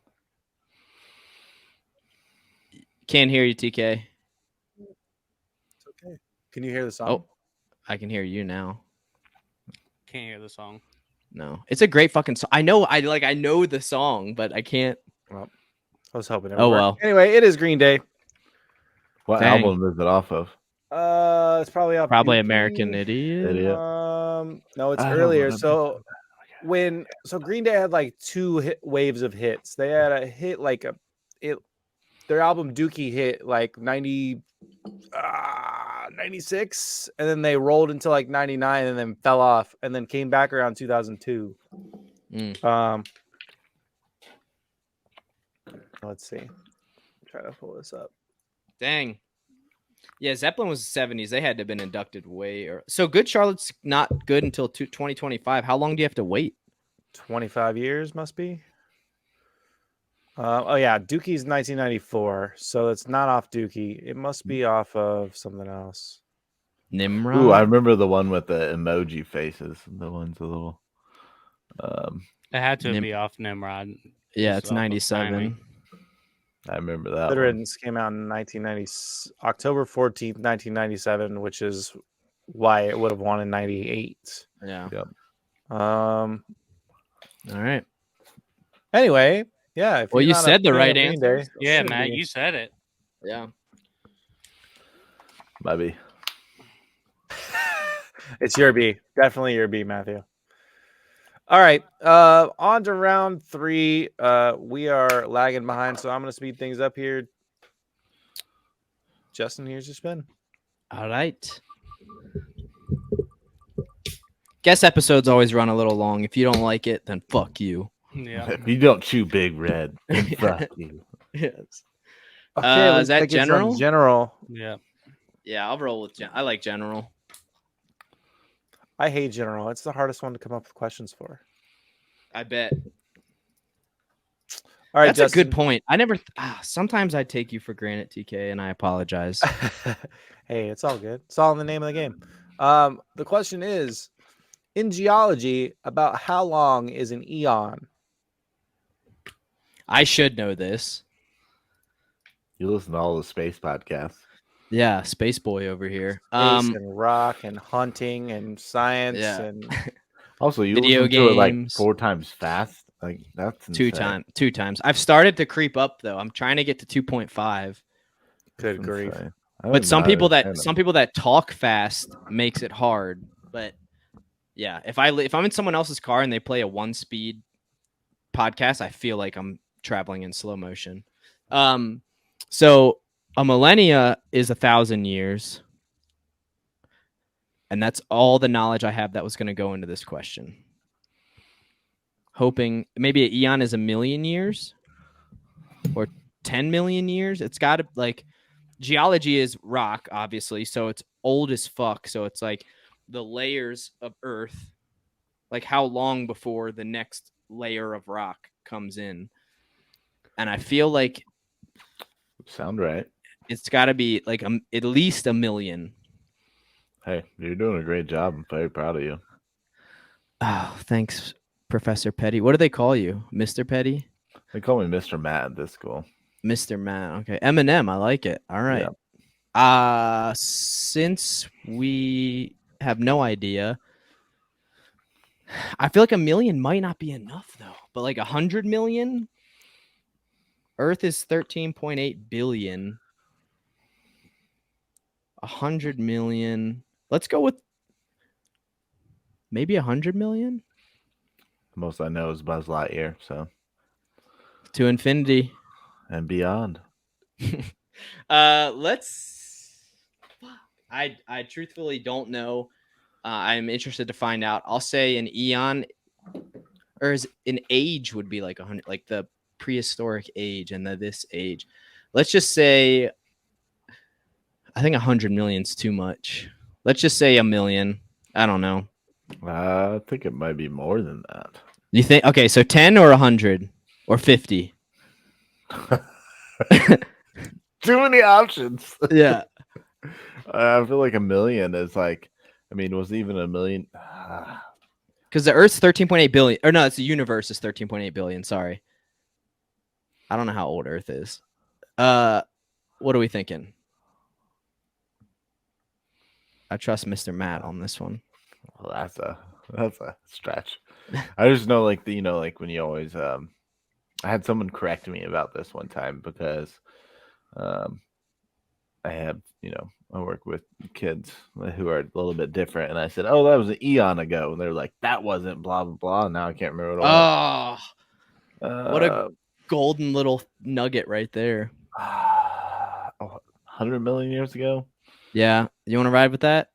Can't hear you, TK. It's okay. Can you hear the song? Oh, I can hear you now. Can't hear the song. No, it's a great fucking song. I know the song, but I can't. Well, I was hoping. Well. Anyway, it is Green Day. What album is it off of? It's probably off. Probably American Idiot. No, it's earlier. So Green Day had like two waves of hits. They had a hit their album Dookie hit like 96, and then they rolled into like 99 and then fell off and then came back around 2002. Let's see. Try to pull this up. Dang. Yeah, Zeppelin was the 70s. They had to have been inducted way early. So Good Charlotte's not good until 2025. How long do you have to wait? 25 years must be. Dookie's 1994, so it's not off Dookie. It must be off of something else. Nimrod. Ooh, I remember the one with the emoji faces. The one's a little. It had to be off Nimrod. Yeah, it's 97. I remember that. Good Riddance came out in October 14th, 1997, which is why it would have won in 98. Yeah. Yep. All right. Anyway, yeah. Well, you said the right answer. Yeah, Matt, you said it. Yeah. Maybe. It's your B. Definitely your B, Matthew. All right. On to round 3. We are lagging behind, so I'm going to speed things up here. Justin, here's your spin. All right. Guess episodes always run a little long. If you don't like it, then fuck you. Yeah. If you don't chew Big Red, then fuck you. Yes. Okay, is that general? General. Yeah. Yeah, I'll roll with I like general. I hate general. It's the hardest one to come up with questions for. I bet. All right, that's Justin. a good point. I never. Sometimes I take you for granted, TK, and I apologize. Hey, it's all good. It's all in the name of the game. The question is, in geology, about how long is an eon? I should know this. You listen to all the space podcasts. Yeah, space boy over here. Space and rock and hunting and science and also you video listen games. To it like 4 times fast. Like that's insane. Two times. I've started to creep up though. I'm trying to get to 2.5. Good grief. But some people that talk fast makes it hard. But yeah, if I'm in someone else's car and they play a 1-speed podcast, I feel like I'm traveling in slow motion. So a millennia is 1,000 years. And that's all the knowledge I have that was going to go into this question. Hoping maybe an eon is 1,000,000 years or 10 million years. It's got to like geology is rock, obviously. So it's old as fuck. So it's like the layers of Earth, like how long before the next layer of rock comes in. And I feel like sound right. It's got to be like at least 1,000,000. Hey, you're doing a great job. I'm very proud of you. Oh, thanks, Professor Petty. What do they call you? Mr. Petty? They call me Mr. Matt at this school. Mr. Matt. Okay. Eminem. I like it. All right. Yeah. Since we have no idea, I feel like 1,000,000 might not be enough though, but like 100 million. Earth is 13.8 billion. 100 million. Let's go with maybe 100 million. The most I know is Buzz Lightyear, so to infinity and beyond. Let's. I truthfully don't know. I'm interested to find out. I'll say an eon, or is an age would be like 100, like the prehistoric age and this age. Let's just say. I think 100 million is too much. Let's just say 1,000,000. I don't know. I think it might be more than that. You think? Okay, so 10 or 100 or 50. Too many options. Yeah. I feel like 1,000,000 is like. I mean, was even 1,000,000? Because the Earth's 13.8 billion. Or no, it's the universe is 13.8 billion. Sorry. I don't know how old Earth is. What are we thinking? I trust Mr. Matt on this one. Well, that's a stretch. I just know, like like when you always I had someone correct me about this one time because I have I work with kids who are a little bit different, and I said, "Oh, that was an eon ago," and they're like, "That wasn't blah blah blah." Now I can't remember what it was. What a golden little nugget right there. 100 million years ago. Yeah, you want to ride with that?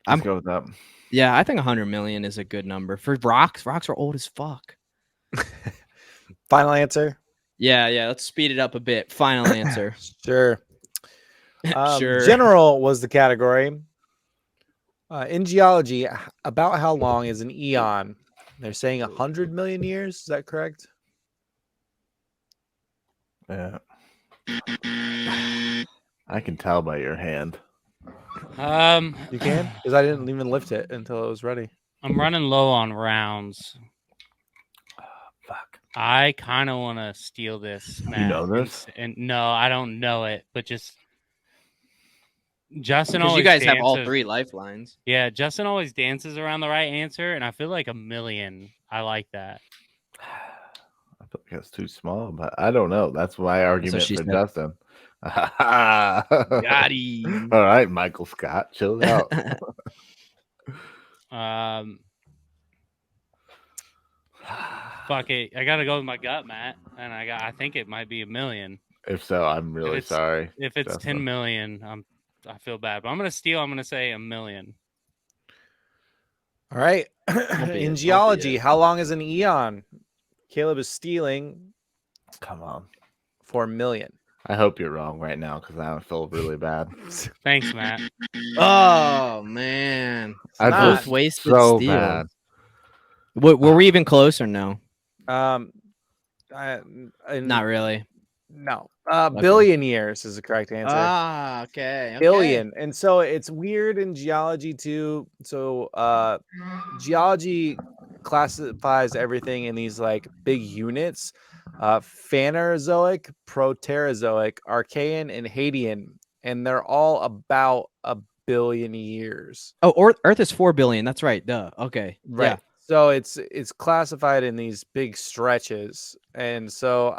Let's go with that. Yeah, I think 100 million is a good number for rocks. Rocks are old as fuck. Final answer. Yeah. Let's speed it up a bit. Final answer. Sure. Sure. General was the category. In geology, about how long is an eon? They're saying 100 million years. Is that correct? Yeah. I can tell by your hand. You can? Because I didn't even lift it until it was ready. I'm running low on rounds. Fuck. I kind of want to steal this, Matt. You know this? And no, I don't know it, but just Justin Because always you guys dances. have all 3 lifelines. Yeah, Justin always dances around the right answer, and I feel like $1 million. I like that. I feel like that's too small, but I don't know. That's my argument for Justin. Got him. All right, Michael Scott, chill out. Fuck it. I gotta go with my gut, Matt. And I think it might be $1 million. If so, I'm really sorry. If it's Justin. 10 million, I feel bad. But I'm gonna steal. I'm gonna say $1 million. All right. In geology, how long is an eon? Caleb is stealing. Come on. For $1 million. I hope you're wrong right now because I feel really bad. Thanks, Matt. Oh man, I both wasted so steal. Bad. Were we even close or no? Not really. No. Billion years is the correct answer. Ah, okay. Billion. And so it's weird in geology too. So geology classifies everything in these like big units. Phanerozoic, Proterozoic, Archean, and Hadean. And they're all about 1 billion years. Oh, Earth is 4 billion. That's right. Duh. Okay. Right. Yeah. So it's classified in these big stretches. And so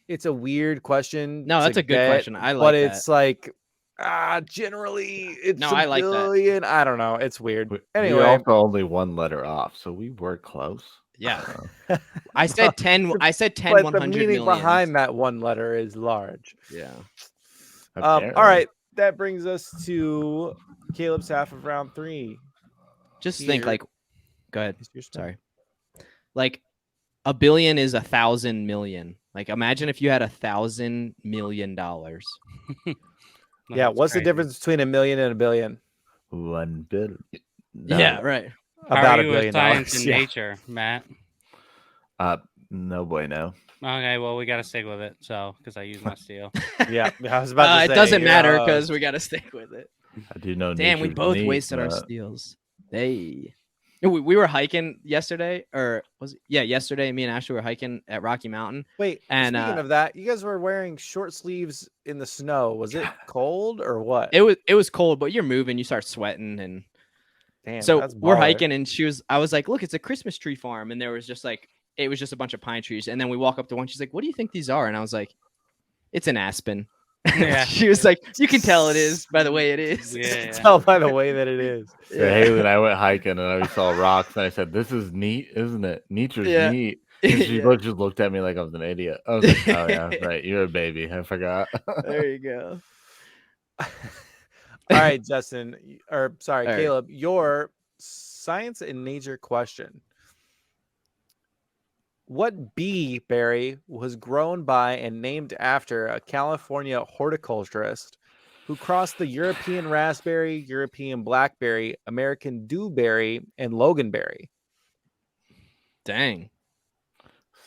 it's a weird question. No, that's a good question. I like but that. it's like generally it's I like billion. That. I don't know. It's weird. Anyway, we're also only 1 letter off, so we were close. Yeah. I said 10. I said 10. But 100 the meaning millions. behind that 1 letter is large. Yeah. All right. That brings us to Caleb's half of round 3. Just think like. Go ahead. Sorry. Like 1 billion is 1,000 million. Like imagine if you had $1,000 million. Yeah. What's the difference between $1 million and $1 billion? 1 billion. No. Yeah. Right. About $1 billion. Science and nature, Matt. No bueno. Okay, well we gotta stick with it. So because I used my steal. Yeah, I was about to say, it doesn't matter because we gotta stick with it. I do know. Damn, we both wasted our steals. Hey. We were hiking yesterday, or was it? Yeah, yesterday. Me and Ashley were hiking at Rocky Mountain. Wait, and speaking of that, you guys were wearing short sleeves in the snow. Was it cold or what? It was cold, but you're moving, you start sweating, and damn. So we're hiking, and I was like, "Look, it's a Christmas tree farm," and there was just like it was just a bunch of pine trees, and then we walk up to one. She's like, "What do you think these are?" And I was like, "It's an aspen." Yeah. She was like, "You can tell it is by the way it is." Yeah. Tell by the way that it is. Yeah, Haley and I went hiking and we saw rocks and I said, "This is neat, isn't it? Nature's neat." And she just looked at me like I was an idiot. I was like, "Oh yeah, right. You're a baby. I forgot." There you go. All right, Justin, or sorry, Caleb, your science and nature question. What bee berry was grown by and named after a California horticulturist who crossed the European raspberry, European blackberry, American dewberry, and loganberry? Dang.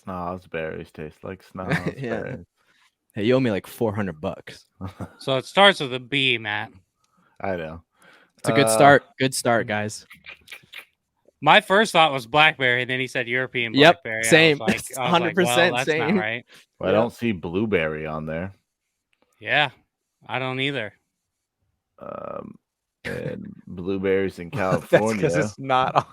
Snozberries taste like snozberries. Yeah. Hey, you owe me like $400. So it starts with a B, Matt. I know. It's a good start. Good start, guys. My first thought was blackberry, and then he said European blackberry. Same. I was 100% that's same. not right. Well, I don't see blueberry on there. Yeah, I don't either. And blueberries in California. That's because it's not on.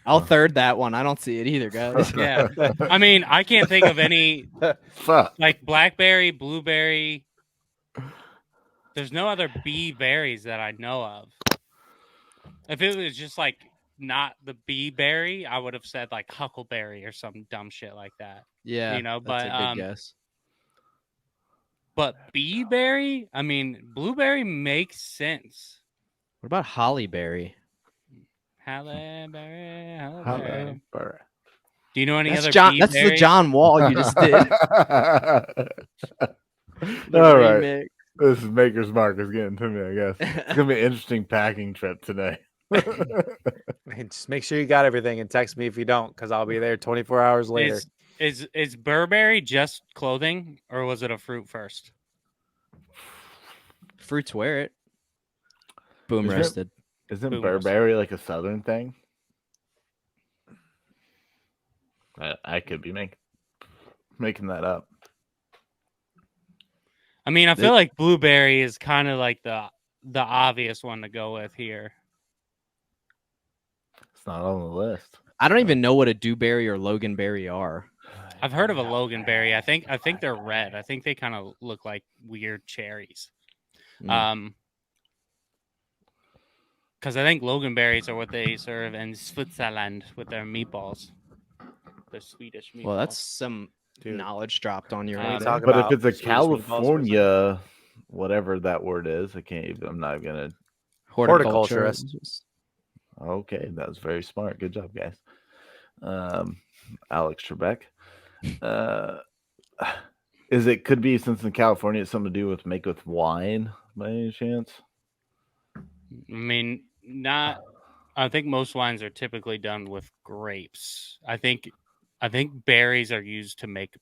I'll third that one. I don't see it either, guys. Yeah. I mean, I can't think of any like blackberry, blueberry. There's no other bee berries that I know of. If it was just like not the bee berry, I would have said like huckleberry or some dumb shit like that. Yeah, you know, that's but a good guess. But bee berry, I mean, blueberry makes sense. What about hollyberry? Hollyberry. Do you know any other? That's the John Wall you just did. All right. This is Maker's Mark is getting to me, I guess. It's gonna be an interesting packing trip today. Just make sure you got everything and text me if you don't, because I'll be there 24 hours later. Is Burberry just clothing, or was it a fruit first? Fruits wear it. Boom roasted. Isn't Burberry like a southern thing? I could be making. making that up. I mean, I feel like blueberry is kind of like the obvious one to go with here. It's not on the list. I don't even know what a dewberry or loganberry are. I've heard of a loganberry. I think they're red. I think they kind of look like weird cherries. Because I think loganberries are what they serve in Switzerland with their meatballs. The Swedish meatballs. Well, that's some knowledge dropped on your head. But if it's a California, whatever that word is, I'm not gonna. Horticulturist. Okay, that was very smart. Good job, guys. Alex Trebek. Could be since in California it's something to do with wine by any chance? I mean, not. I think most wines are typically done with grapes. I think berries are used to make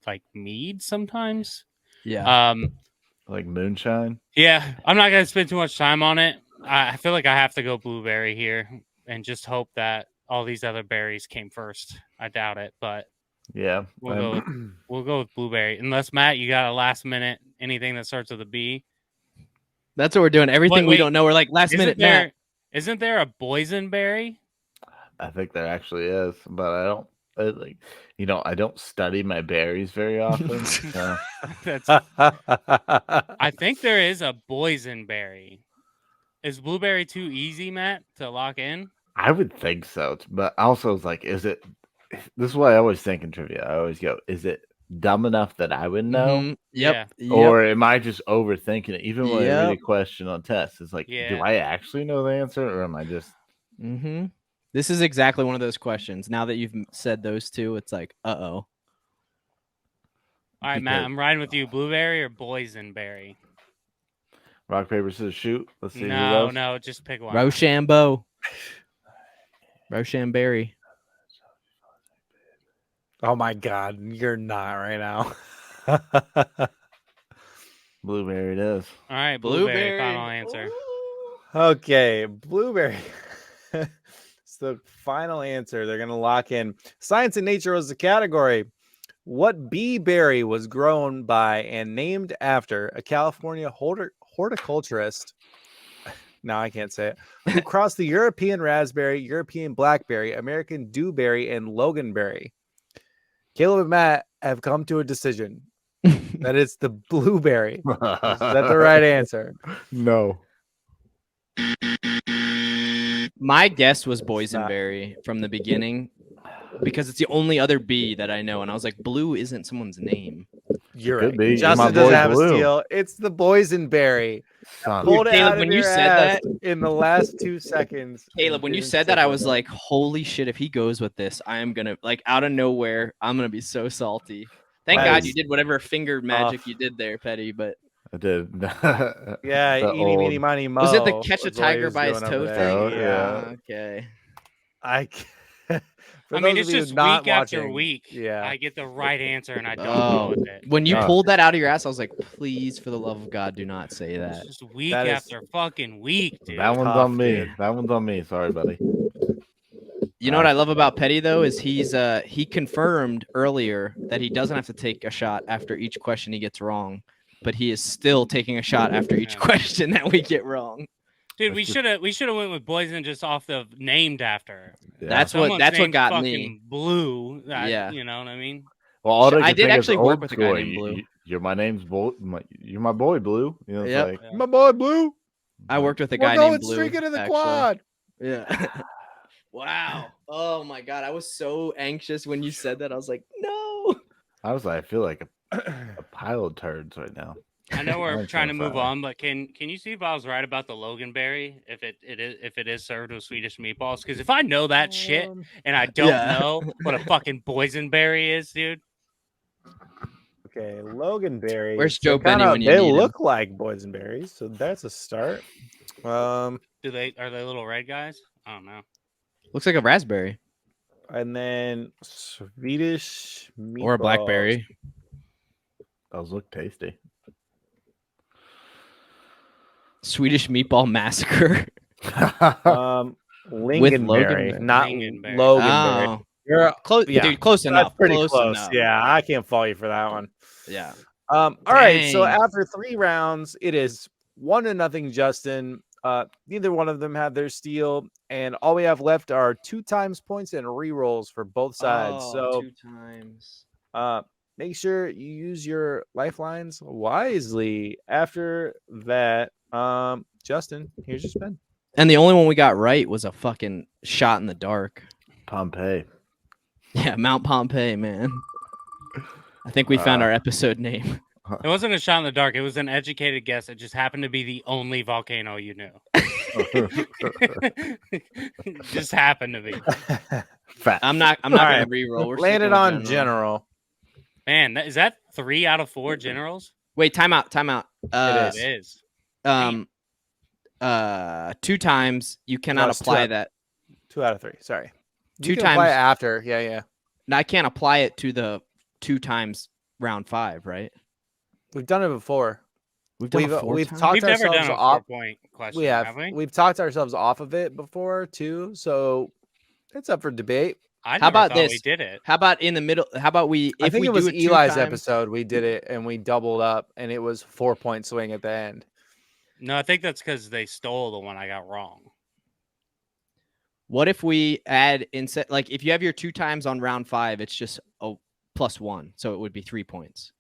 like mead sometimes. Yeah. Like moonshine. Yeah, I'm not gonna spend too much time on it. I feel like I have to go blueberry here and just hope that all these other berries came first. I doubt it, but yeah, we'll go with blueberry. Unless Matt, you got a last minute anything that starts with a B. That's what we're doing. Everything we don't know, we're like last minute. Matt. Isn't there a boysenberry? I think there actually is, but I don't. I don't study my berries very often. So. I think there is a boysenberry. Is blueberry too easy, Matt, to lock in? I would think so, but also it's like, is it? This is what I always think in trivia. I always go, is it dumb enough that I would know? Mm-hmm. Yep. Or am I just overthinking it? Even when I read a question on tests, it's like, do I actually know the answer, or am I just? Mm-hmm. This is exactly one of those questions. Now that you've said those two, it's like, uh-oh. All right, Matt, I'm riding with you. Blueberry or boysenberry? Rock, paper, scissors, shoot. Let's see. No, just pick one. Rochambeau. Rochamberry. Oh my God, you're not right now. Blueberry it is. All right, blueberry. Final answer. Okay, blueberry. It's the final answer. They're gonna lock in. Science and nature was the category. What bee berry was grown by and named after a California horticulturist? Now I can't say it. Who crossed the European raspberry, European blackberry, American dewberry, and loganberry? Caleb and Matt have come to a decision that it's the blueberry. Is that the right answer? No. My guess was boysenberry from the beginning because it's the only other bee that I know. And I was like, blue isn't someone's name. You're right. Justin doesn't have a steal. It's the boysenberry. Pulled it out when you said that in the last 2 seconds. Caleb, when you said that, I was like, holy shit, if he goes with this, I am going to, like, out of nowhere, I'm going to be so salty. Thank God you did whatever finger magic you did there, Petty, but. I did. Yeah, eeny, meeny, miny, mo. Was it the catch a tiger by his toe thing? Yeah. Okay. I mean, it's just week after week. Yeah. I get the right answer and I don't go with it. When you pulled that out of your ass, I was like, please, for the love of God, do not say that. It's just week after fucking week, dude. That one's on me. Dude. That one's on me. Sorry, buddy. You know what I love about Petty, though, is he confirmed earlier that he doesn't have to take a shot after each question he gets wrong, but he is still taking a shot after each question that we get wrong. Dude, we should have went with Boysen just off the named after. Yeah. That's what got me. Blue. Yeah, you know what I mean. Well, I did actually work with a guy named Blue. You're my name's you're my boy Blue. You know, yeah, like, my boy Blue. I worked with a guy named Blue. We're going streaking in the quad. Yeah. Wow. Oh my God, I was so anxious when you said that. I was like, no. I feel like a pile of turds right now. I know we're trying to move on, but can you see if I was right about the loganberry? If it is served with Swedish meatballs? Because if I know that shit and I don't know what a fucking boysenberry is, dude. Okay, loganberry. Where's Joe Benny when you need him? They look like boysenberries, so that's a start. Are they little red guys? I don't know. Looks like a raspberry. And then Swedish meatballs. Or a blackberry. Those look tasty. Swedish Meatball Massacre. Lingonberry, not Loganberry. You're close, dude. Close enough. That's pretty close enough. Yeah, I can't fault you for that one. Yeah. All right. So after 3 rounds, it is 1-0 Justin. Neither one of them have their steal, and all we have left are 2 times points and re-rolls for both sides. So 2 times. Make sure you use your lifelines wisely. After that, Justin, here's your spin. And the only one we got right was a fucking shot in the dark. Pompeii. Yeah, Mount Pompeii, man. I think we found our episode name. It wasn't a shot in the dark. It was an educated guess. It just happened to be the only volcano you knew. Just happened to be. I'm not gonna re-roll. We're landed on general. Man, is that 3 out of 4 generals? Wait, time out. It is. 2 times. You cannot apply that. 2 out of 3. Sorry. 2 times apply after. Yeah. And I can't apply it to the 2 times round 5, right? We've done it before. We've talked never ourselves done a off. 4-point question. We have. We've talked ourselves off of it before too, so it's up for debate. How about this? We did it. How about in the middle? How about we? I think it was Eli's episode. We did it and we doubled up, and it was 4-point swing at the end. No, I think that's because they stole the one I got wrong. What if we add instead? Like if you have your 2 times on round 5, it's just +1, so it would be 3 points.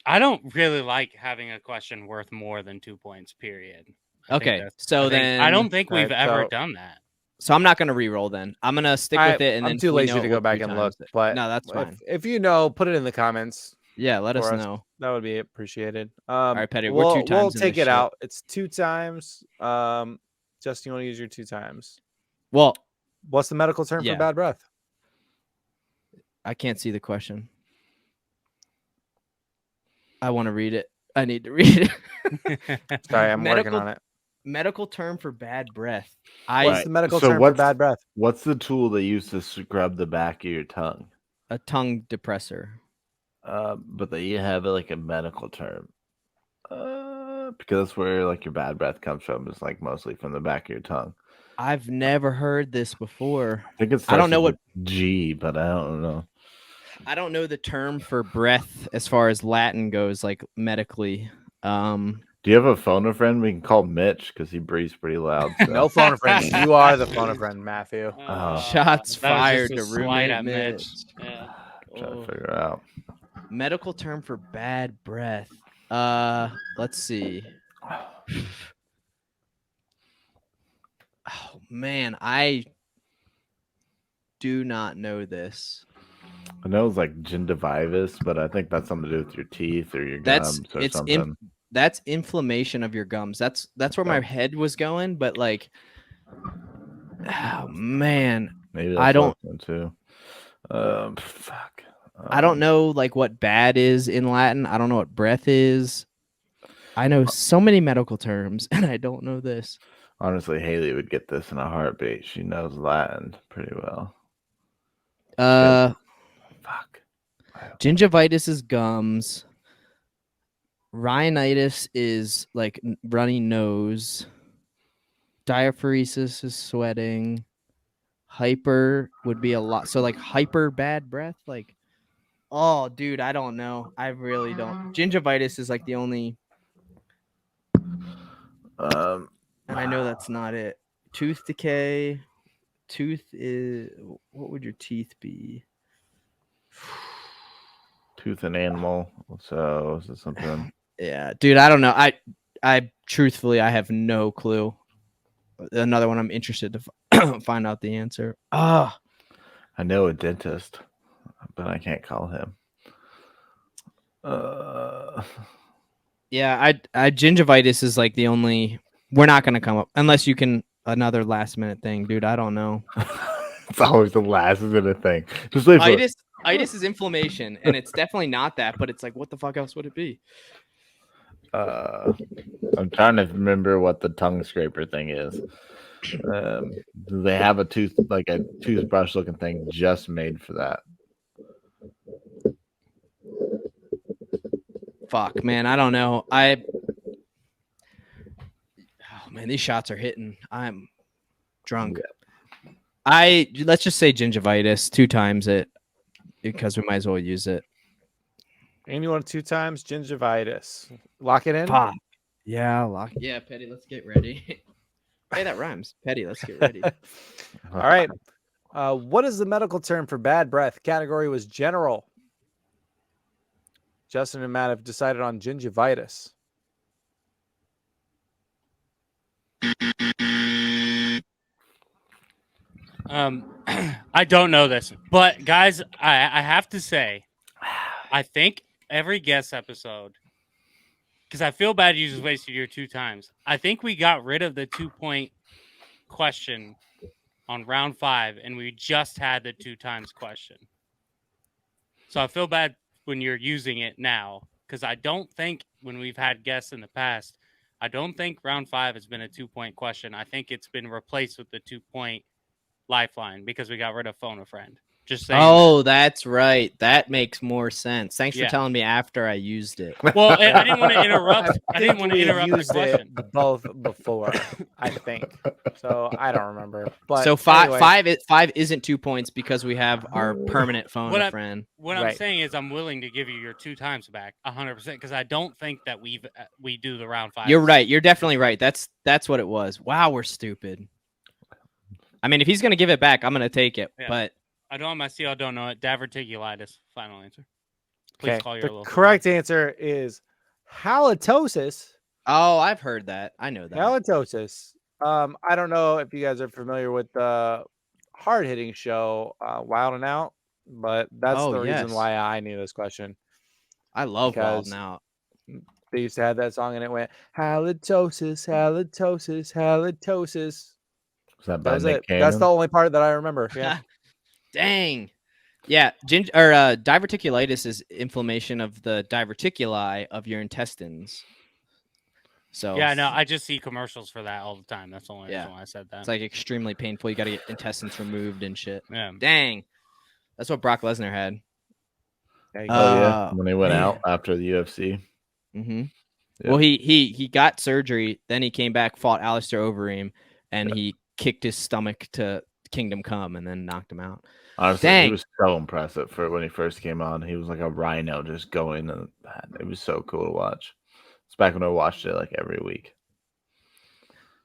I don't really like having a question worth more than 2 points, period. Okay, I don't think we've ever done that. So I'm not going to re-roll then. I'm going to stick with it. And I'm too lazy to go back and look. But no, that's fine. If you know, put it in the comments. Yeah, let us know. That would be appreciated. All right, Petty, we're 2 times. We'll take it out. It's 2 times. Justin, you want to use your 2 times? Well, what's the medical term for bad breath? I can't see the question. I want to read it. I need to read it. Sorry, I'm working on it. Medical term for bad breath. What's the medical term for bad breath? What's the tool they use to scrub the back of your tongue? A tongue depressor. But they have like a medical term. Because that's where like your bad breath comes from. It's like mostly from the back of your tongue. I've never heard this before. I think it's. I don't know what G, but I don't know. I don't know the term for breath as far as Latin goes, like medically. Do you have a phone a friend? We can call Mitch because he breathes pretty loud. So. No phone a friend. You are the phone a friend, Matthew. Shots fired to roommate Mitch. Yeah. Trying to figure out. Medical term for bad breath. Let's see. Oh man, I do not know this. I know it's like gingivitis, but I think that's something to do with your teeth or your gums or something. That's inflammation of your gums. That's where my head was going, but like, oh man, maybe that's I don't too. Fuck. I don't know like what bad is in Latin. I don't know what breath is. I know so many medical terms, and I don't know this. Honestly, Haley would get this in a heartbeat. She knows Latin pretty well. Fuck. Gingivitis is gums. Rhinitis is like runny nose. Diaphoresis is sweating. Hyper would be a lot. So like hyper bad breath. Like, oh, dude, I don't know. I really don't. Gingivitis is like the only. And I know that's not it. Tooth decay. Tooth is. What would your teeth be? Tooth and animal. So is it something? Yeah, dude, I don't know. I truthfully, I have no clue. Another one I'm interested to find out the answer. I know a dentist, but I can't call him. Yeah, I gingivitis is like the only. We're not gonna come up unless you can another last minute thing, dude. I don't know. It's always the last minute thing. Just like itis is inflammation, and it's definitely not that. But it's like, what the fuck else would it be? I'm trying to remember what the tongue scraper thing is. They have a toothbrush looking thing just made for that. Fuck, man, I don't know. Oh man, these shots are hitting. I'm drunk. Let's just say gingivitis 2 times it because we might as well use it. Anyone 2 times gingivitis. Lock it in. Fuck. Yeah, lock. Yeah, Petty. Let's get ready. Hey, that rhymes. Petty. Let's get ready. All right. What is the medical term for bad breath? Category was general. Justin and Matt have decided on gingivitis. I don't know this, but guys, I have to say, I think every guest episode, because I feel bad you just wasted your 2 times. I think we got rid of the 2-point question on round 5, and we just had the 2 times question. So I feel bad when you're using it now, because I don't think when we've had guests in the past, I don't think round 5 has been a 2-point question. I think it's been replaced with the 2-point lifeline because we got rid of phone a friend. Just saying. Oh, that's right. That makes more sense. Thanks for telling me after I used it. Well, I didn't want to interrupt. I didn't want to interrupt the question. Both before, I think. So I don't remember. But so anyway. five isn't 2 points because we have our permanent phone a friend. What I'm saying is I'm willing to give you your 2 times back 100% because I don't think that we do the round 5. You're right. You're definitely right. That's what it was. Wow, we're stupid. I mean, if he's gonna give it back, I'm gonna take it. Yeah. But I don't have my seal. I don't know it. Diverticulitis. Final answer. Please call your the correct answer is halitosis. Oh, I've heard that. I know that. Halitosis. I don't know if you guys are familiar with the hard-hitting show Wild and Out, but that's the reason why I knew this question. I love Wild and Out. They used to have that song, and it went halitosis, halitosis, halitosis. That was it. That's the only part that I remember. Yeah. Dang. Yeah. Diverticulitis is inflammation of the diverticuli of your intestines. So yeah, no, I just see commercials for that all the time. That's the only reason why I said that. It's like extremely painful. You got to get intestines removed and shit. Yeah. Dang. That's what Brock Lesnar had. Yeah. When he went out after the UFC. Mm-hmm. Yeah. Well, he got surgery. Then he came back, fought Alistair Overeem, and he kicked his stomach to Kingdom Come and then knocked him out. Honestly, he was so impressive for when he first came on. He was like a rhino just going, and it was so cool to watch. It's back when I watched it like every week.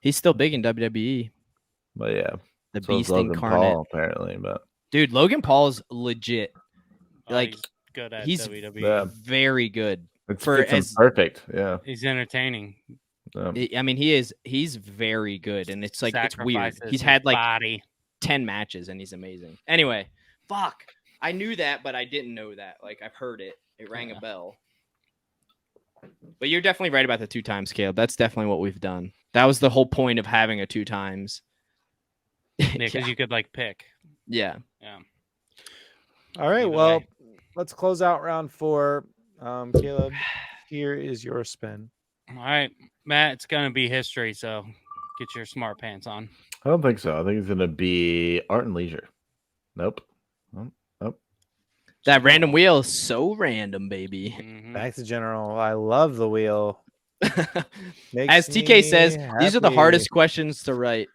He's still big in WWE. But yeah, the Beast incarnate, Paul, apparently. But dude, Logan Paul's legit. He's good at he's WWE. Very good. It's perfect. Yeah, he's entertaining. I mean, he's very good, and it's like it's weird. He's had like 10 matches, and he's amazing. Anyway, fuck, I knew that, but I didn't know that. Like I've heard it. It rang a bell. But you're definitely right about the 2 times, Caleb. That's definitely what we've done. That was the whole point of having a 2 times. Yeah, because you could like pick. Yeah. All right. Well, let's close out round 4. Caleb, here is your spin. All right, Matt, it's going to be history, so get your smart pants on. I don't think so. I think it's going to be art and leisure. Nope. That random wheel is so random, baby. Mm-hmm. Back to general. I love the wheel. As TK says, these are the hardest questions to write.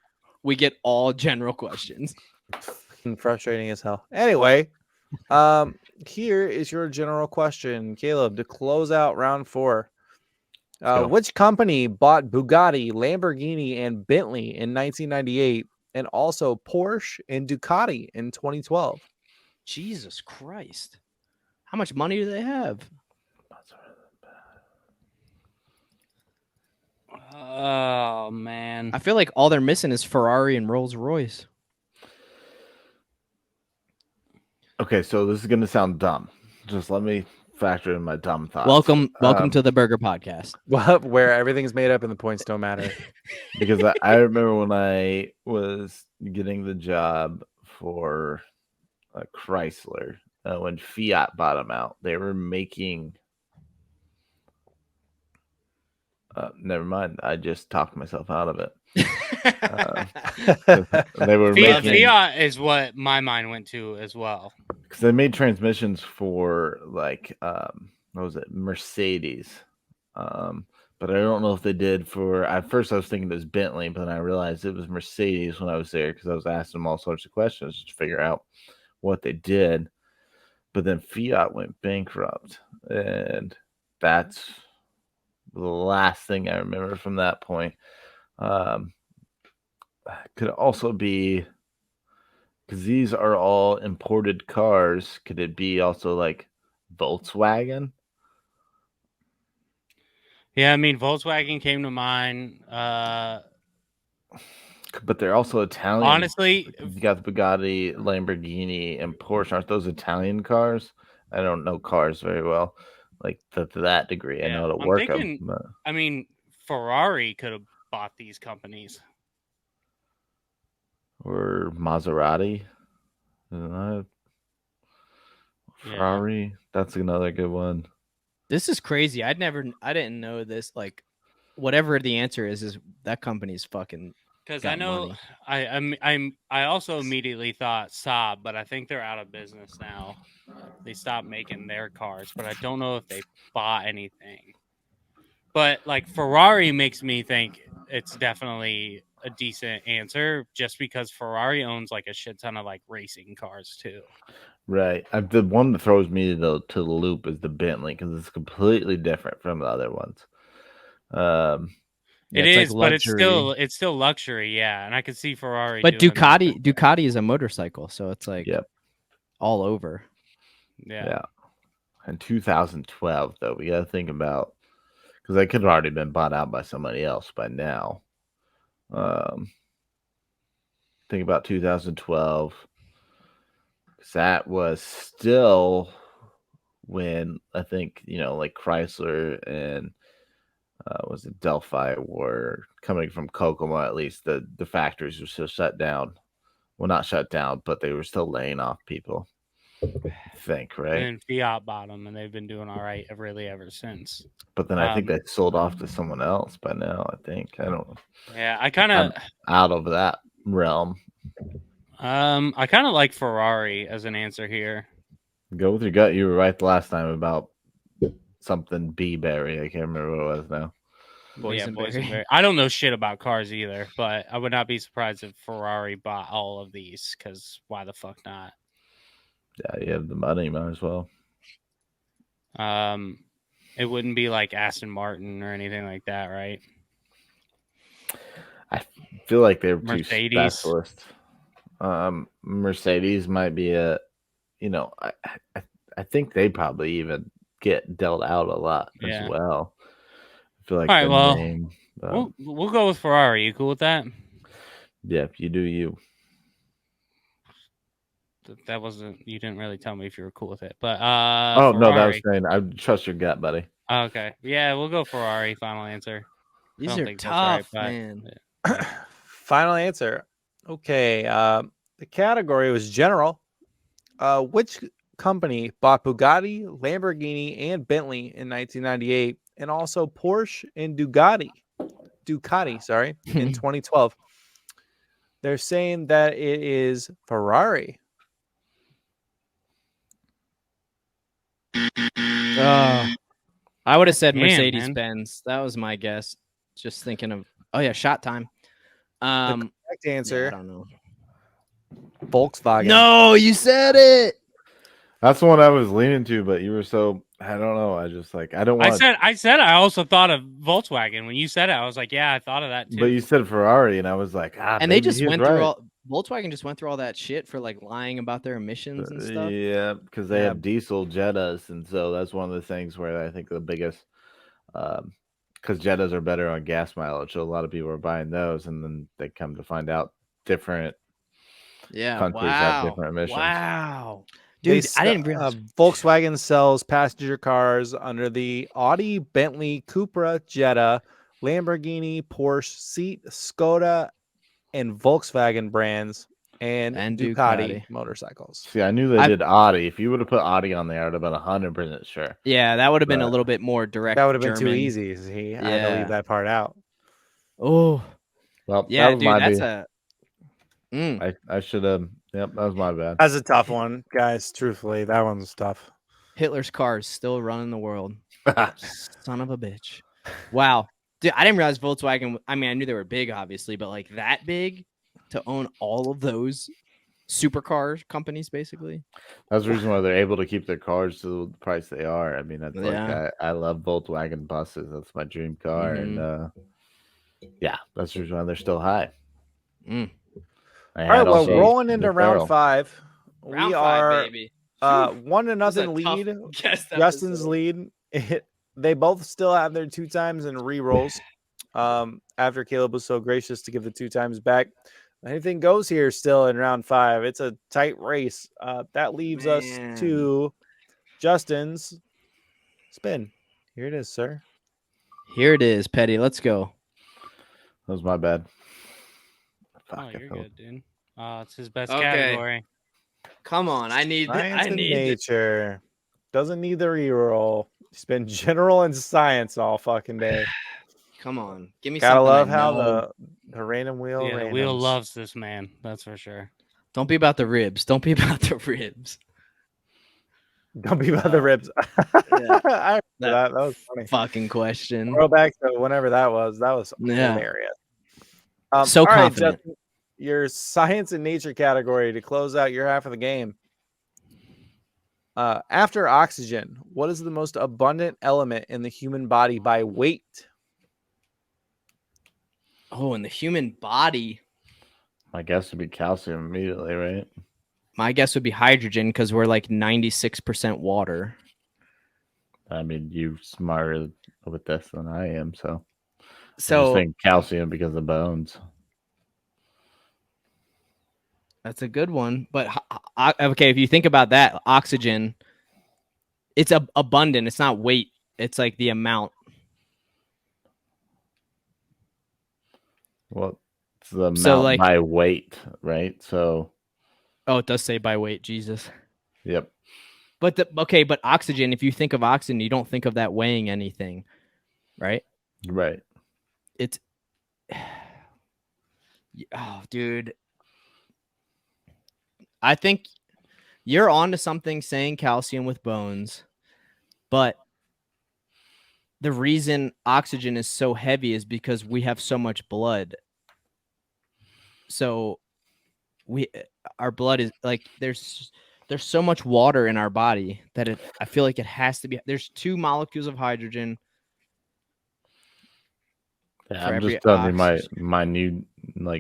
We get all general questions. Frustrating as hell. Anyway, here is your general question, Caleb, to close out round 4. Which company bought Bugatti, Lamborghini, and Bentley in 1998, and also Porsche and Ducati in 2012? Jesus Christ. How much money do they have? Oh, man. I feel like all they're missing is Ferrari and Rolls Royce. Okay, so this is going to sound dumb. Just let me factor in my dumb thoughts. Welcome to the Burger Podcast. Where everything's made up and the points don't matter. Because I remember when I was getting the job for Chrysler, when Fiat bought them out, they were making... never mind. I just talked myself out of it. They were Fiat is what my mind went to as well. Because they made transmissions for like what was it, Mercedes, but I don't know if they did for. At first, I was thinking it was Bentley, but then I realized it was Mercedes when I was there because I was asking them all sorts of questions to figure out what they did. But then Fiat went bankrupt, and that's the last thing I remember from that point. Could also be because these are all imported cars. Could it be also like Volkswagen? Yeah, I mean Volkswagen came to mind. But they're also Italian. Honestly, you got the Bugatti, Lamborghini, and Porsche. Aren't those Italian cars? I don't know cars very well, like to that degree. I know how to work them. But... I mean, Ferrari could have bought these companies, or Maserati. Ferrari. That's another good one. This is crazy. I didn't know this. Like, whatever the answer is that company's fucking. Because I know money. I also immediately thought Saab, but I think they're out of business now. They stopped making their cars, but I don't know if they bought anything. But like Ferrari makes me think it's definitely a decent answer, just because Ferrari owns like a shit ton of like racing cars too. Right. The one that throws me to the loop is the Bentley because it's completely different from the other ones. It is, like, but it's still luxury, yeah. And I could see Ferrari. But Ducati is a motorcycle, so it's like all over. Yeah. In 2012, though, we got to think about because they could have already been bought out by somebody else by now. Think about 2012. That was still when I think like Chrysler and was it Delphi were coming from Kokomo. At least the factories were still shut down. Well, not shut down, but they were still laying off people. I think, right? And Fiat bought them, and they've been doing all right really ever since. But then I think they sold off to someone else by now. I think I don't know. Yeah, I kind of out of that realm. I kind of like Ferrari as an answer here. Go with your gut. You were right the last time about something B-Berry. I can't remember what it was now. Boysenberry. I don't know shit about cars either, but I would not be surprised if Ferrari bought all of these, because why the fuck not? Yeah, you have the money, might as well. It wouldn't be like Aston Martin or anything like that, right? I feel like they're Mercedes. Too specialist. Mercedes might be a, I think they probably even get dealt out a lot as well. I feel like all right, name, we'll go with Ferrari. You cool with that? Yeah, you do you. That wasn't. You didn't really tell me if you were cool with it, but oh Ferrari. No, that was saying I trust your gut, buddy. Okay, yeah, we'll go Ferrari. Final answer. These are tough, man. Final answer. Okay, the category was general. Which company bought Bugatti, Lamborghini, and Bentley in 1998, and also Porsche and Ducati, in 2012? They're saying that it is Ferrari. I would have said Mercedes-Benz. That was my guess. Just thinking of shot time. The correct answer. Yeah, I don't know. Volkswagen. No, you said it. That's the one I was leaning to, but you were so I don't know. I just I don't want. I said I also thought of Volkswagen when you said it. I was like, yeah, I thought of that too. But you said Ferrari, and I was like, and they just went through all. Volkswagen just went through all that shit for like lying about their emissions and stuff. Yeah, because they have diesel Jettas, and so that's one of the things where I think the biggest, because Jettas are better on gas mileage, so a lot of people are buying those, and then they come to find out different countries have different emissions. Wow. Dude, I didn't realize. Volkswagen sells passenger cars under the Audi, Bentley, Cupra, Jetta, Lamborghini, Porsche, Seat, Skoda, and Volkswagen brands, and Ducati motorcycles. See, I knew they did Audi. If you would have put Audi on there, I would have been 100% sure. Yeah, that would have been a little bit more direct. That would have been too easy. See, I had to leave that part out. Oh, well, yeah, dude, that's a. I should have. Yep, that was my bad. That's a tough one, guys. Truthfully, that one's tough. Hitler's car is still running the world. Son of a bitch. Wow. Dude, I didn't realize Volkswagen. I mean, I knew they were big, obviously, but like that big to own all of those supercar companies, basically. That's the reason why they're able to keep their cars to the price they are. I mean, that's like I love Volkswagen buses. That's my dream car, and yeah, that's the reason why they're still high. Mm. All right, well, rolling into round 5. Round 5, baby. 1-0 lead. Justin's lead. They both still have their 2 times in re-rolls. After Caleb was so gracious to give the 2 times back. Anything goes here still in round 5. It's a tight race. That leaves us to Justin's spin. Here it is, sir. Here it is, Petty. Let's go. That was my bad. Oh, you're good, dude. It's his best category. Come on, I need nature. Doesn't need the reroll. He's been general and science all fucking day. Come on, give me. Gotta love how the random wheel. Yeah, the wheel loves this man. That's for sure. Don't be about the ribs. Don't be about the ribs. Don't be about the ribs. Yeah. I that was funny. Fucking question. Go back to whenever that was. That was hilarious. So confident. Right, Justin, your science and nature category to close out your half of the game. After oxygen, what is the most abundant element in the human body by weight? Oh, in the human body. My guess would be calcium immediately, right? My guess would be hydrogen because we're like 96% water. I mean, you're smarter with this than I am, so I just think calcium because of bones. That's a good one. But okay, if you think about that, oxygen, it's abundant. It's not weight. It's like the amount. Well, it's the amount by weight, right? So. Oh, it does say by weight. Jesus. Yep. But but oxygen, if you think of oxygen, you don't think of that weighing anything, right? Right. It's. Oh, dude. I think you're on to something saying calcium with bones, but the reason oxygen is so heavy is because we have so much blood. So our blood is like there's so much water in our body that I feel like it has to be. There's 2 molecules of hydrogen. Yeah, I'm just telling you my new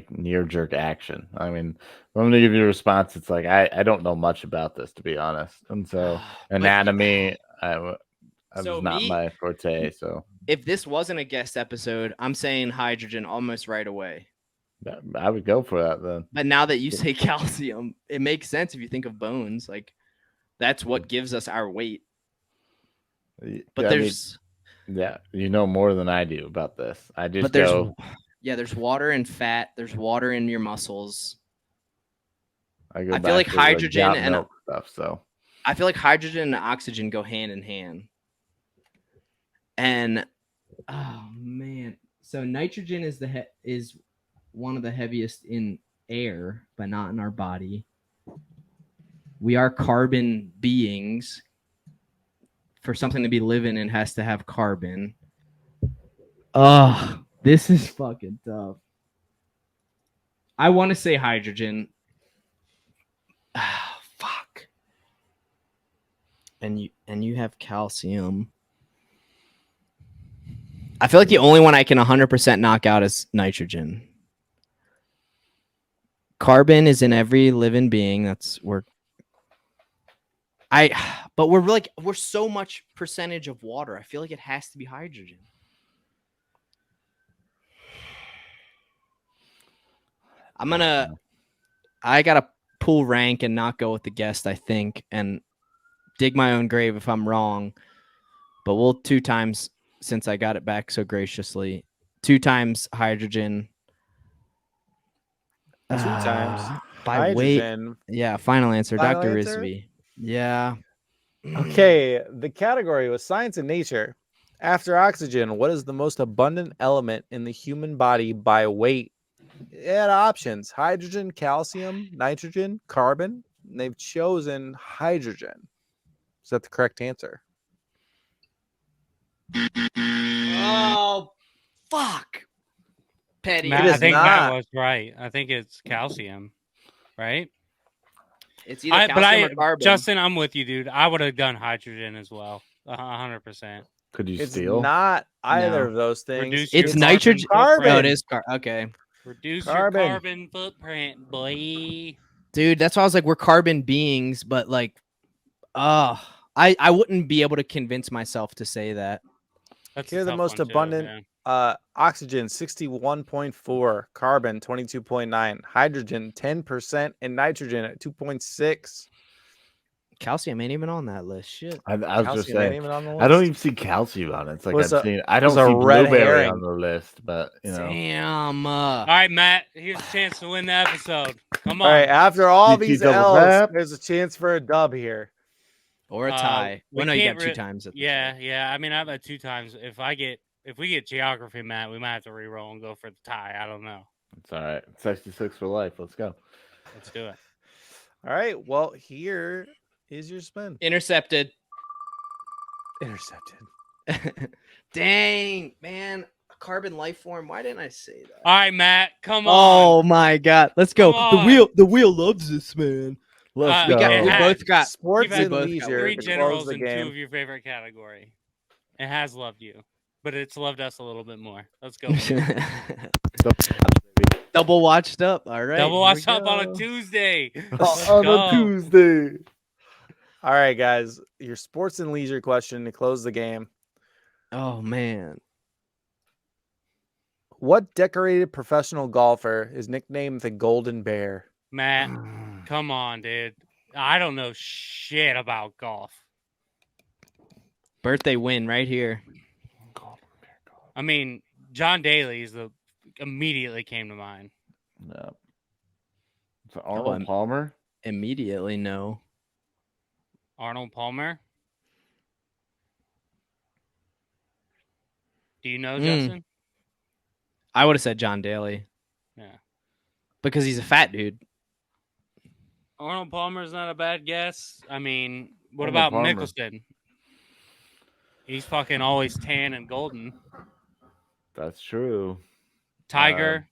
near jerk action. I mean, I'm gonna give you a response. It's like I don't know much about this, to be honest, and so anatomy was not my forte. So if this wasn't a guest episode, I'm saying hydrogen almost right away. I would go for that then. But now that you say calcium, it makes sense if you think of bones. Like that's what gives us our weight. But yeah, you know more than I do about this. There's water and fat. There's water in your muscles. I feel like hydrogen and stuff. So I feel like hydrogen and oxygen go hand in hand. And oh man, so nitrogen is one of the heaviest in air, but not in our body. We are carbon beings. For something to be living, it has to have carbon. Oh, this is fucking tough. I want to say hydrogen. Ah, fuck. And you have calcium. I feel like the only one I can 100% knock out is nitrogen. Carbon is in every living being. But we're so much percentage of water. I feel like it has to be hydrogen. I gotta pull rank and not go with the guest, I think, and dig my own grave if I'm wrong. But we'll 2 times since I got it back so graciously. 2 times hydrogen. 2 times by hydrogen. Weight. Yeah, final answer. Dr. Rizvi. Yeah. Okay, the category was science and nature. After oxygen, what is the most abundant element in the human body by weight? It had options: hydrogen, calcium, nitrogen, carbon. And they've chosen hydrogen. Is that the correct answer? Oh, fuck. Petty. Matt, I think Matt was right. I think it's calcium, right? It's either calcium or carbon. Justin, I'm with you, dude. I would have done hydrogen as well. 100%. Could you it's steal? Not either of those things. It's nitrogen. Carbon. No, it is okay. Reduce your carbon footprint, boy. Dude, that's why I was like, we're carbon beings, but like, I wouldn't be able to convince myself to say that. Here, the most abundant oxygen 61.4, carbon 22.9, hydrogen 10%, and nitrogen at 2.6. Calcium ain't even on that list. Shit. I was just saying, I don't even see calcium on it. It's like I don't see red blueberry herring on the list, but you know. Damn. All right, Matt. Here's a chance to win the episode. Come on. All right, after all these L's, there's a chance for a dub here. Or a tie. Well, no, you got 2 times. Yeah. I mean, I've had 2 times. If we get geography, Matt, we might have to re-roll and go for the tie. I don't know. It's all right. 66 for life. Let's go. Let's do it. All right. Well, here is your spin. Intercepted. Dang, man. A carbon life form. Why didn't I say that? All right, Matt. Come on. Oh my God. Let's go. The wheel loves this, man. Let's go. We both got sports and leisure. 3 generals in 2 of your favorite category. It has loved you, but it's loved us a little bit more. Let's go. Double watched up. All right. Double watched up on a Tuesday. On a Tuesday. All right, guys. Your sports and leisure question to close the game. Oh, man. What decorated professional golfer is nicknamed the Golden Bear? Matt, come on, dude. I don't know shit about golf. Birthday win right here. I mean, John Daly is immediately came to mind. No. It's Arnold Palmer? Immediately, no. Arnold Palmer? Do you know, Justin? I would have said John Daly. Yeah. Because he's a fat dude. Arnold Palmer's not a bad guess. I mean, what about Mickelson? He's fucking always tan and golden. That's true. Tiger.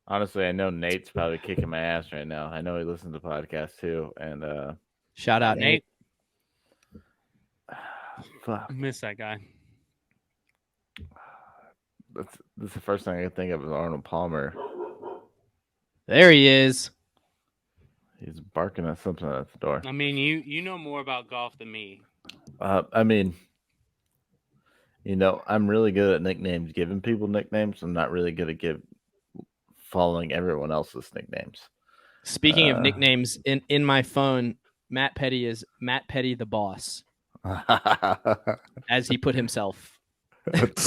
Honestly, I know Nate's probably kicking my ass right now. I know he listens to podcasts too. And shout out Nate. Fuck. I miss that guy. That's the first thing I can think of is Arnold Palmer. There he is. He's barking at something at the door. I mean, you know more about golf than me. I mean, you know, I'm really good at nicknames, giving people nicknames. I'm not really good at following everyone else's nicknames. Speaking of nicknames, in my phone, Matt Petty is Matt Petty the Boss, as he put himself.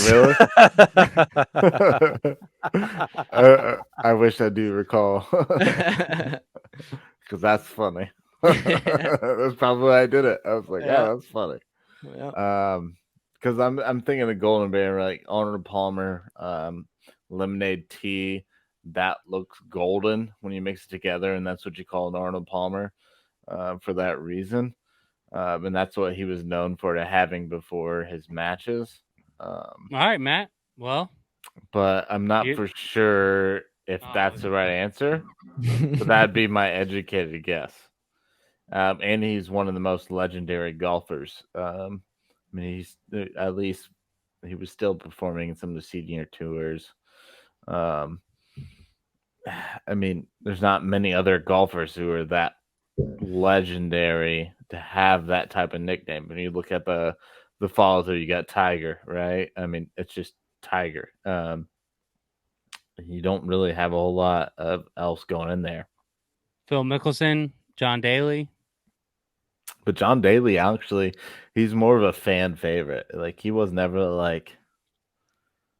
Really? I wish I do recall. Because that's funny. That's probably why I did it. I was like, "Oh, that's funny." Yeah. Because I'm thinking of Golden Bear, like Arnold Palmer, lemonade tea. That looks golden when you mix it together, and that's what you call an Arnold Palmer, for that reason. And that's what he was known for having before his matches. All right, Matt. Well, but I'm not for sure if that's the right answer. But that'd be my educated guess. And he's one of the most legendary golfers. I mean, he's at least he was still performing in some of the senior tours. I mean, there's not many other golfers who are that legendary to have that type of nickname. When you look at the follow through, you got Tiger, right? I mean, it's just Tiger. You don't really have a whole lot of else going in there. Phil Mickelson, John Daly. But John Daly, actually, he's more of a fan favorite. Like, he was never like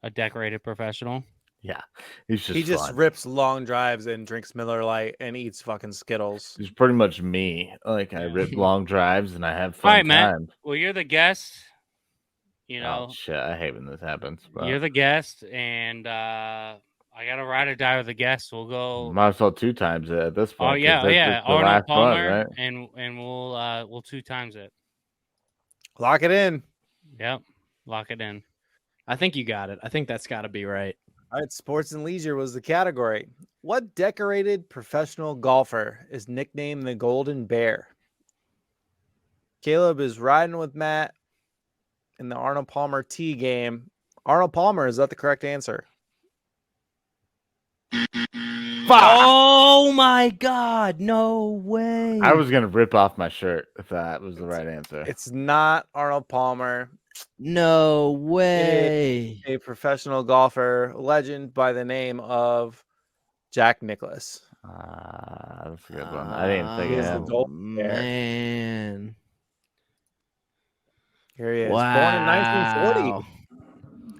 a decorated professional. Yeah, he just rips long drives and drinks Miller Lite and eats fucking Skittles. He's pretty much me. Like, I rip long drives and I have fun. All right, Matt. Well, you're the guest. You know, shit, I hate when this happens. But... You're the guest, and I got to ride or die with the guest. We'll go. Might as well 2 times it at this point. Oh yeah. Arnold Palmer, right? and we'll 2 times it. Lock it in. Yep. Lock it in. I think you got it. I think that's got to be right. All right, sports and leisure was the category. What decorated professional golfer is nicknamed the Golden Bear? Caleb is riding with Matt in the Arnold Palmer T game. Arnold Palmer, is that the correct answer? Oh my God! No way! I was gonna rip off my shirt if that was the right answer. It's not Arnold Palmer. No way! A professional golfer legend by the name of Jack Nicklaus. That's a good one. I didn't think of him. Man. Here he is. Wow. Born in 1940.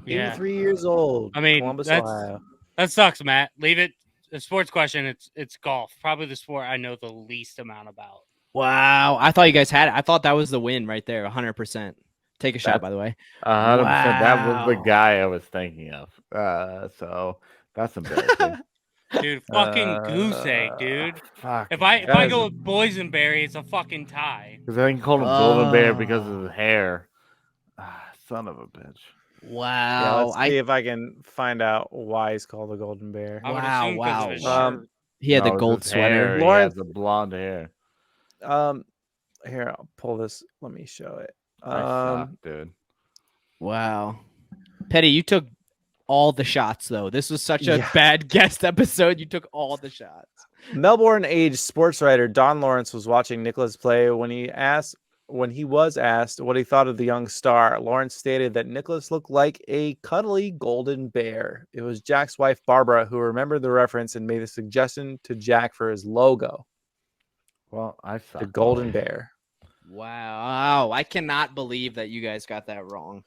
Yeah. 83 years old. I mean, Columbus, Ohio. That sucks, Matt. Leave it. A sports question. It's golf. Probably the sport I know the least amount about. Wow. I thought you guys had it. I thought that was the win right there. 100%. Take a shot, by the way. 100%. That was the guy I was thinking of. So that's embarrassing. Dude, fucking goose egg, dude. If I go with boysenberry, it's a fucking tie. Because I think called him Golden Bear because of his hair. Son of a bitch. Wow. Yeah, let's see if I can find out why he's called the Golden Bear. Wow. He had the gold sweater. He has the blonde hair. Here, I'll pull this. Let me show it. Dude. Wow. Petty, you took all the shots, though. This was such a bad guest episode. You took all the shots. Melbourne-aged sports writer Don Lawrence was watching Nicklaus play when he was asked what he thought of the young star. Lawrence stated that Nicklaus looked like a cuddly golden bear. It was Jack's wife, Barbara, who remembered the reference and made a suggestion to Jack for his logo. Well, I thought the golden bear. Wow. I cannot believe that you guys got that wrong.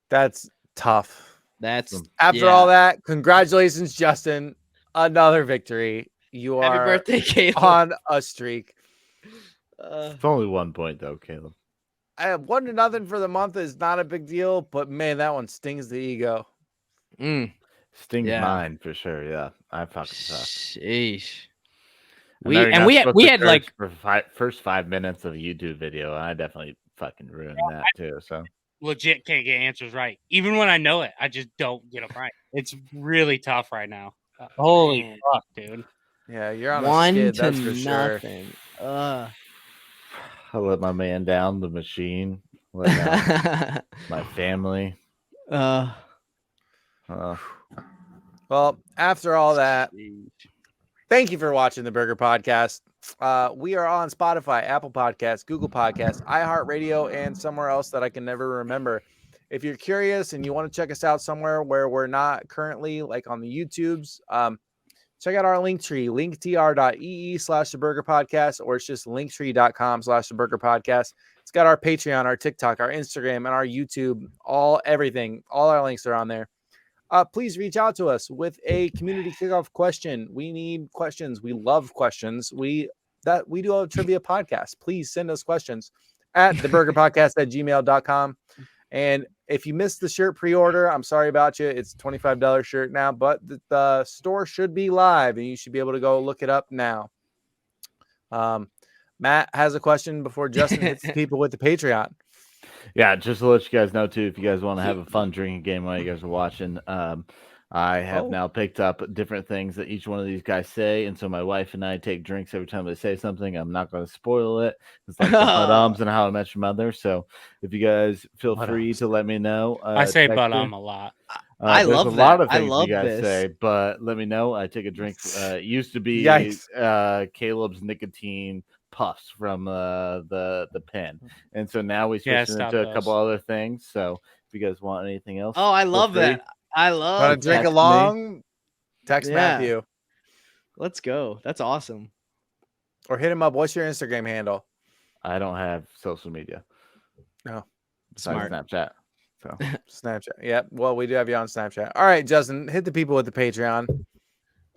That's tough. That's after all that. Congratulations, Justin. Another victory. You are happy birthday, Caleb. On a streak. It's only 1 point though, Caleb. I have 1-0 for the month is not a big deal, but man, that one stings the ego. Stings mine for sure. Yeah, I fucking suck. Sheesh. We had like first 5 minutes of a YouTube video, and I definitely fucking ruined that too. So legit can't get answers right. Even when I know it, I just don't get them right. It's really tough right now. Holy fuck, dude. Yeah, you're on a skid, that's for sure. I let my man down, the machine. Let down my family. Well, after all that, thank you for watching the Burger Podcast. We are on Spotify, Apple Podcasts, Google Podcasts, iHeartRadio, and somewhere else that I can never remember. If you're curious and you want to check us out somewhere where we're not currently, like on the YouTubes, check out our Linktree, linktr.ee/theburgerpodcast, or it's just linktree.com/theburgerpodcast. It's got our Patreon, our TikTok, our Instagram, and our YouTube, everything. All our links are on there. Please reach out to us with a community kickoff question. We need questions. We love questions. We do a trivia podcast. Please send us questions at theburgerpodcast@gmail.com. And if you missed the shirt pre-order, I'm sorry about you. It's a $25 shirt now, but the store should be live and you should be able to go look it up now. Matt has a question before Justin hits the people with the Patreon. Yeah, just to let you guys know too, if you guys want to have a fun drinking game while you guys are watching, I have now picked up different things that each one of these guys say, and so my wife and I take drinks every time they say something. I'm not going to spoil it. It's like the but-ums and How I Met Your Mother. So if you guys feel free to let me know. I say but-um a lot. I love a that. lot of things I love you guys this. say, but let me know. I take a drink. It used to be Caleb's nicotine puffs from the pen, and so now we switched into a couple other things. So if you guys want anything else, I love that. I love want to drink along. Text Matthew. Let's go. That's awesome. Or hit him up. What's your Instagram handle? I don't have social media. No, smart. Snapchat. So Snapchat. Yep. Well, we do have you on Snapchat. All right, Justin, hit the people with the Patreon.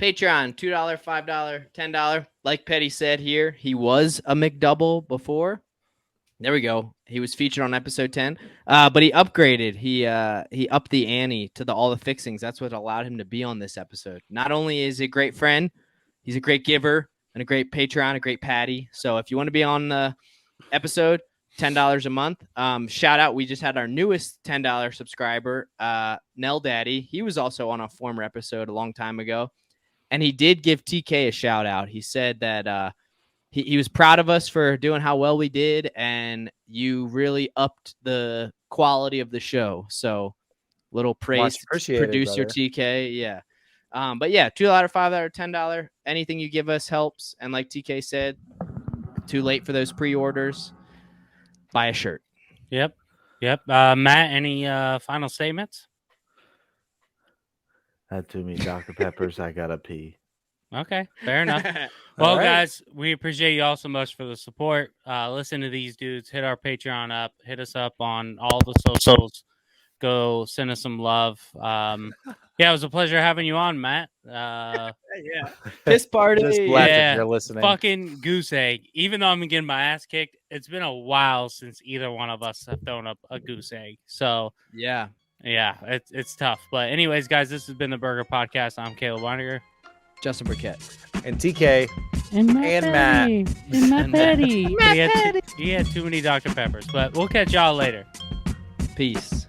Patreon, $2, $5, $10. Like Petty said here, he was a McDouble before. There we go. He was featured on episode 10, but he upgraded. He upped the ante to all the fixings. That's what allowed him to be on this episode. Not only is he a great friend, he's a great giver and a great Patreon, a great Patty. So if you want to be on the episode, $10 a month. Shout out. We just had our newest $10 subscriber, Nell Daddy. He was also on a former episode a long time ago. And he did give TK a shout out. He said that he was proud of us for doing how well we did. And you really upped the quality of the show. So little praise to producer TK. Yeah. But yeah, $2, $5, $10. Anything you give us helps. And like TK said, too late for those pre-orders. Buy a shirt. Yep. Matt, any final statements? That too many Dr. Peppers. I gotta pee. Okay, fair enough. Well, guys, we appreciate you all so much for the support. Listen to these dudes. Hit our Patreon up. Hit us up on all the socials. Go send us some love. Yeah, it was a pleasure having you on, Matt. Yeah. Piss party. Just blast if you're listening. Fucking goose egg. Even though I'm getting my ass kicked, it's been a while since either one of us have thrown up a goose egg. So yeah, it's tough. But anyways, guys, this has been the Burger Podcast. I'm Caleb Weiniger. Justin Burkett. And TK. And Matt. And Matt. He had too many Dr. Peppers. But we'll catch y'all later. Peace.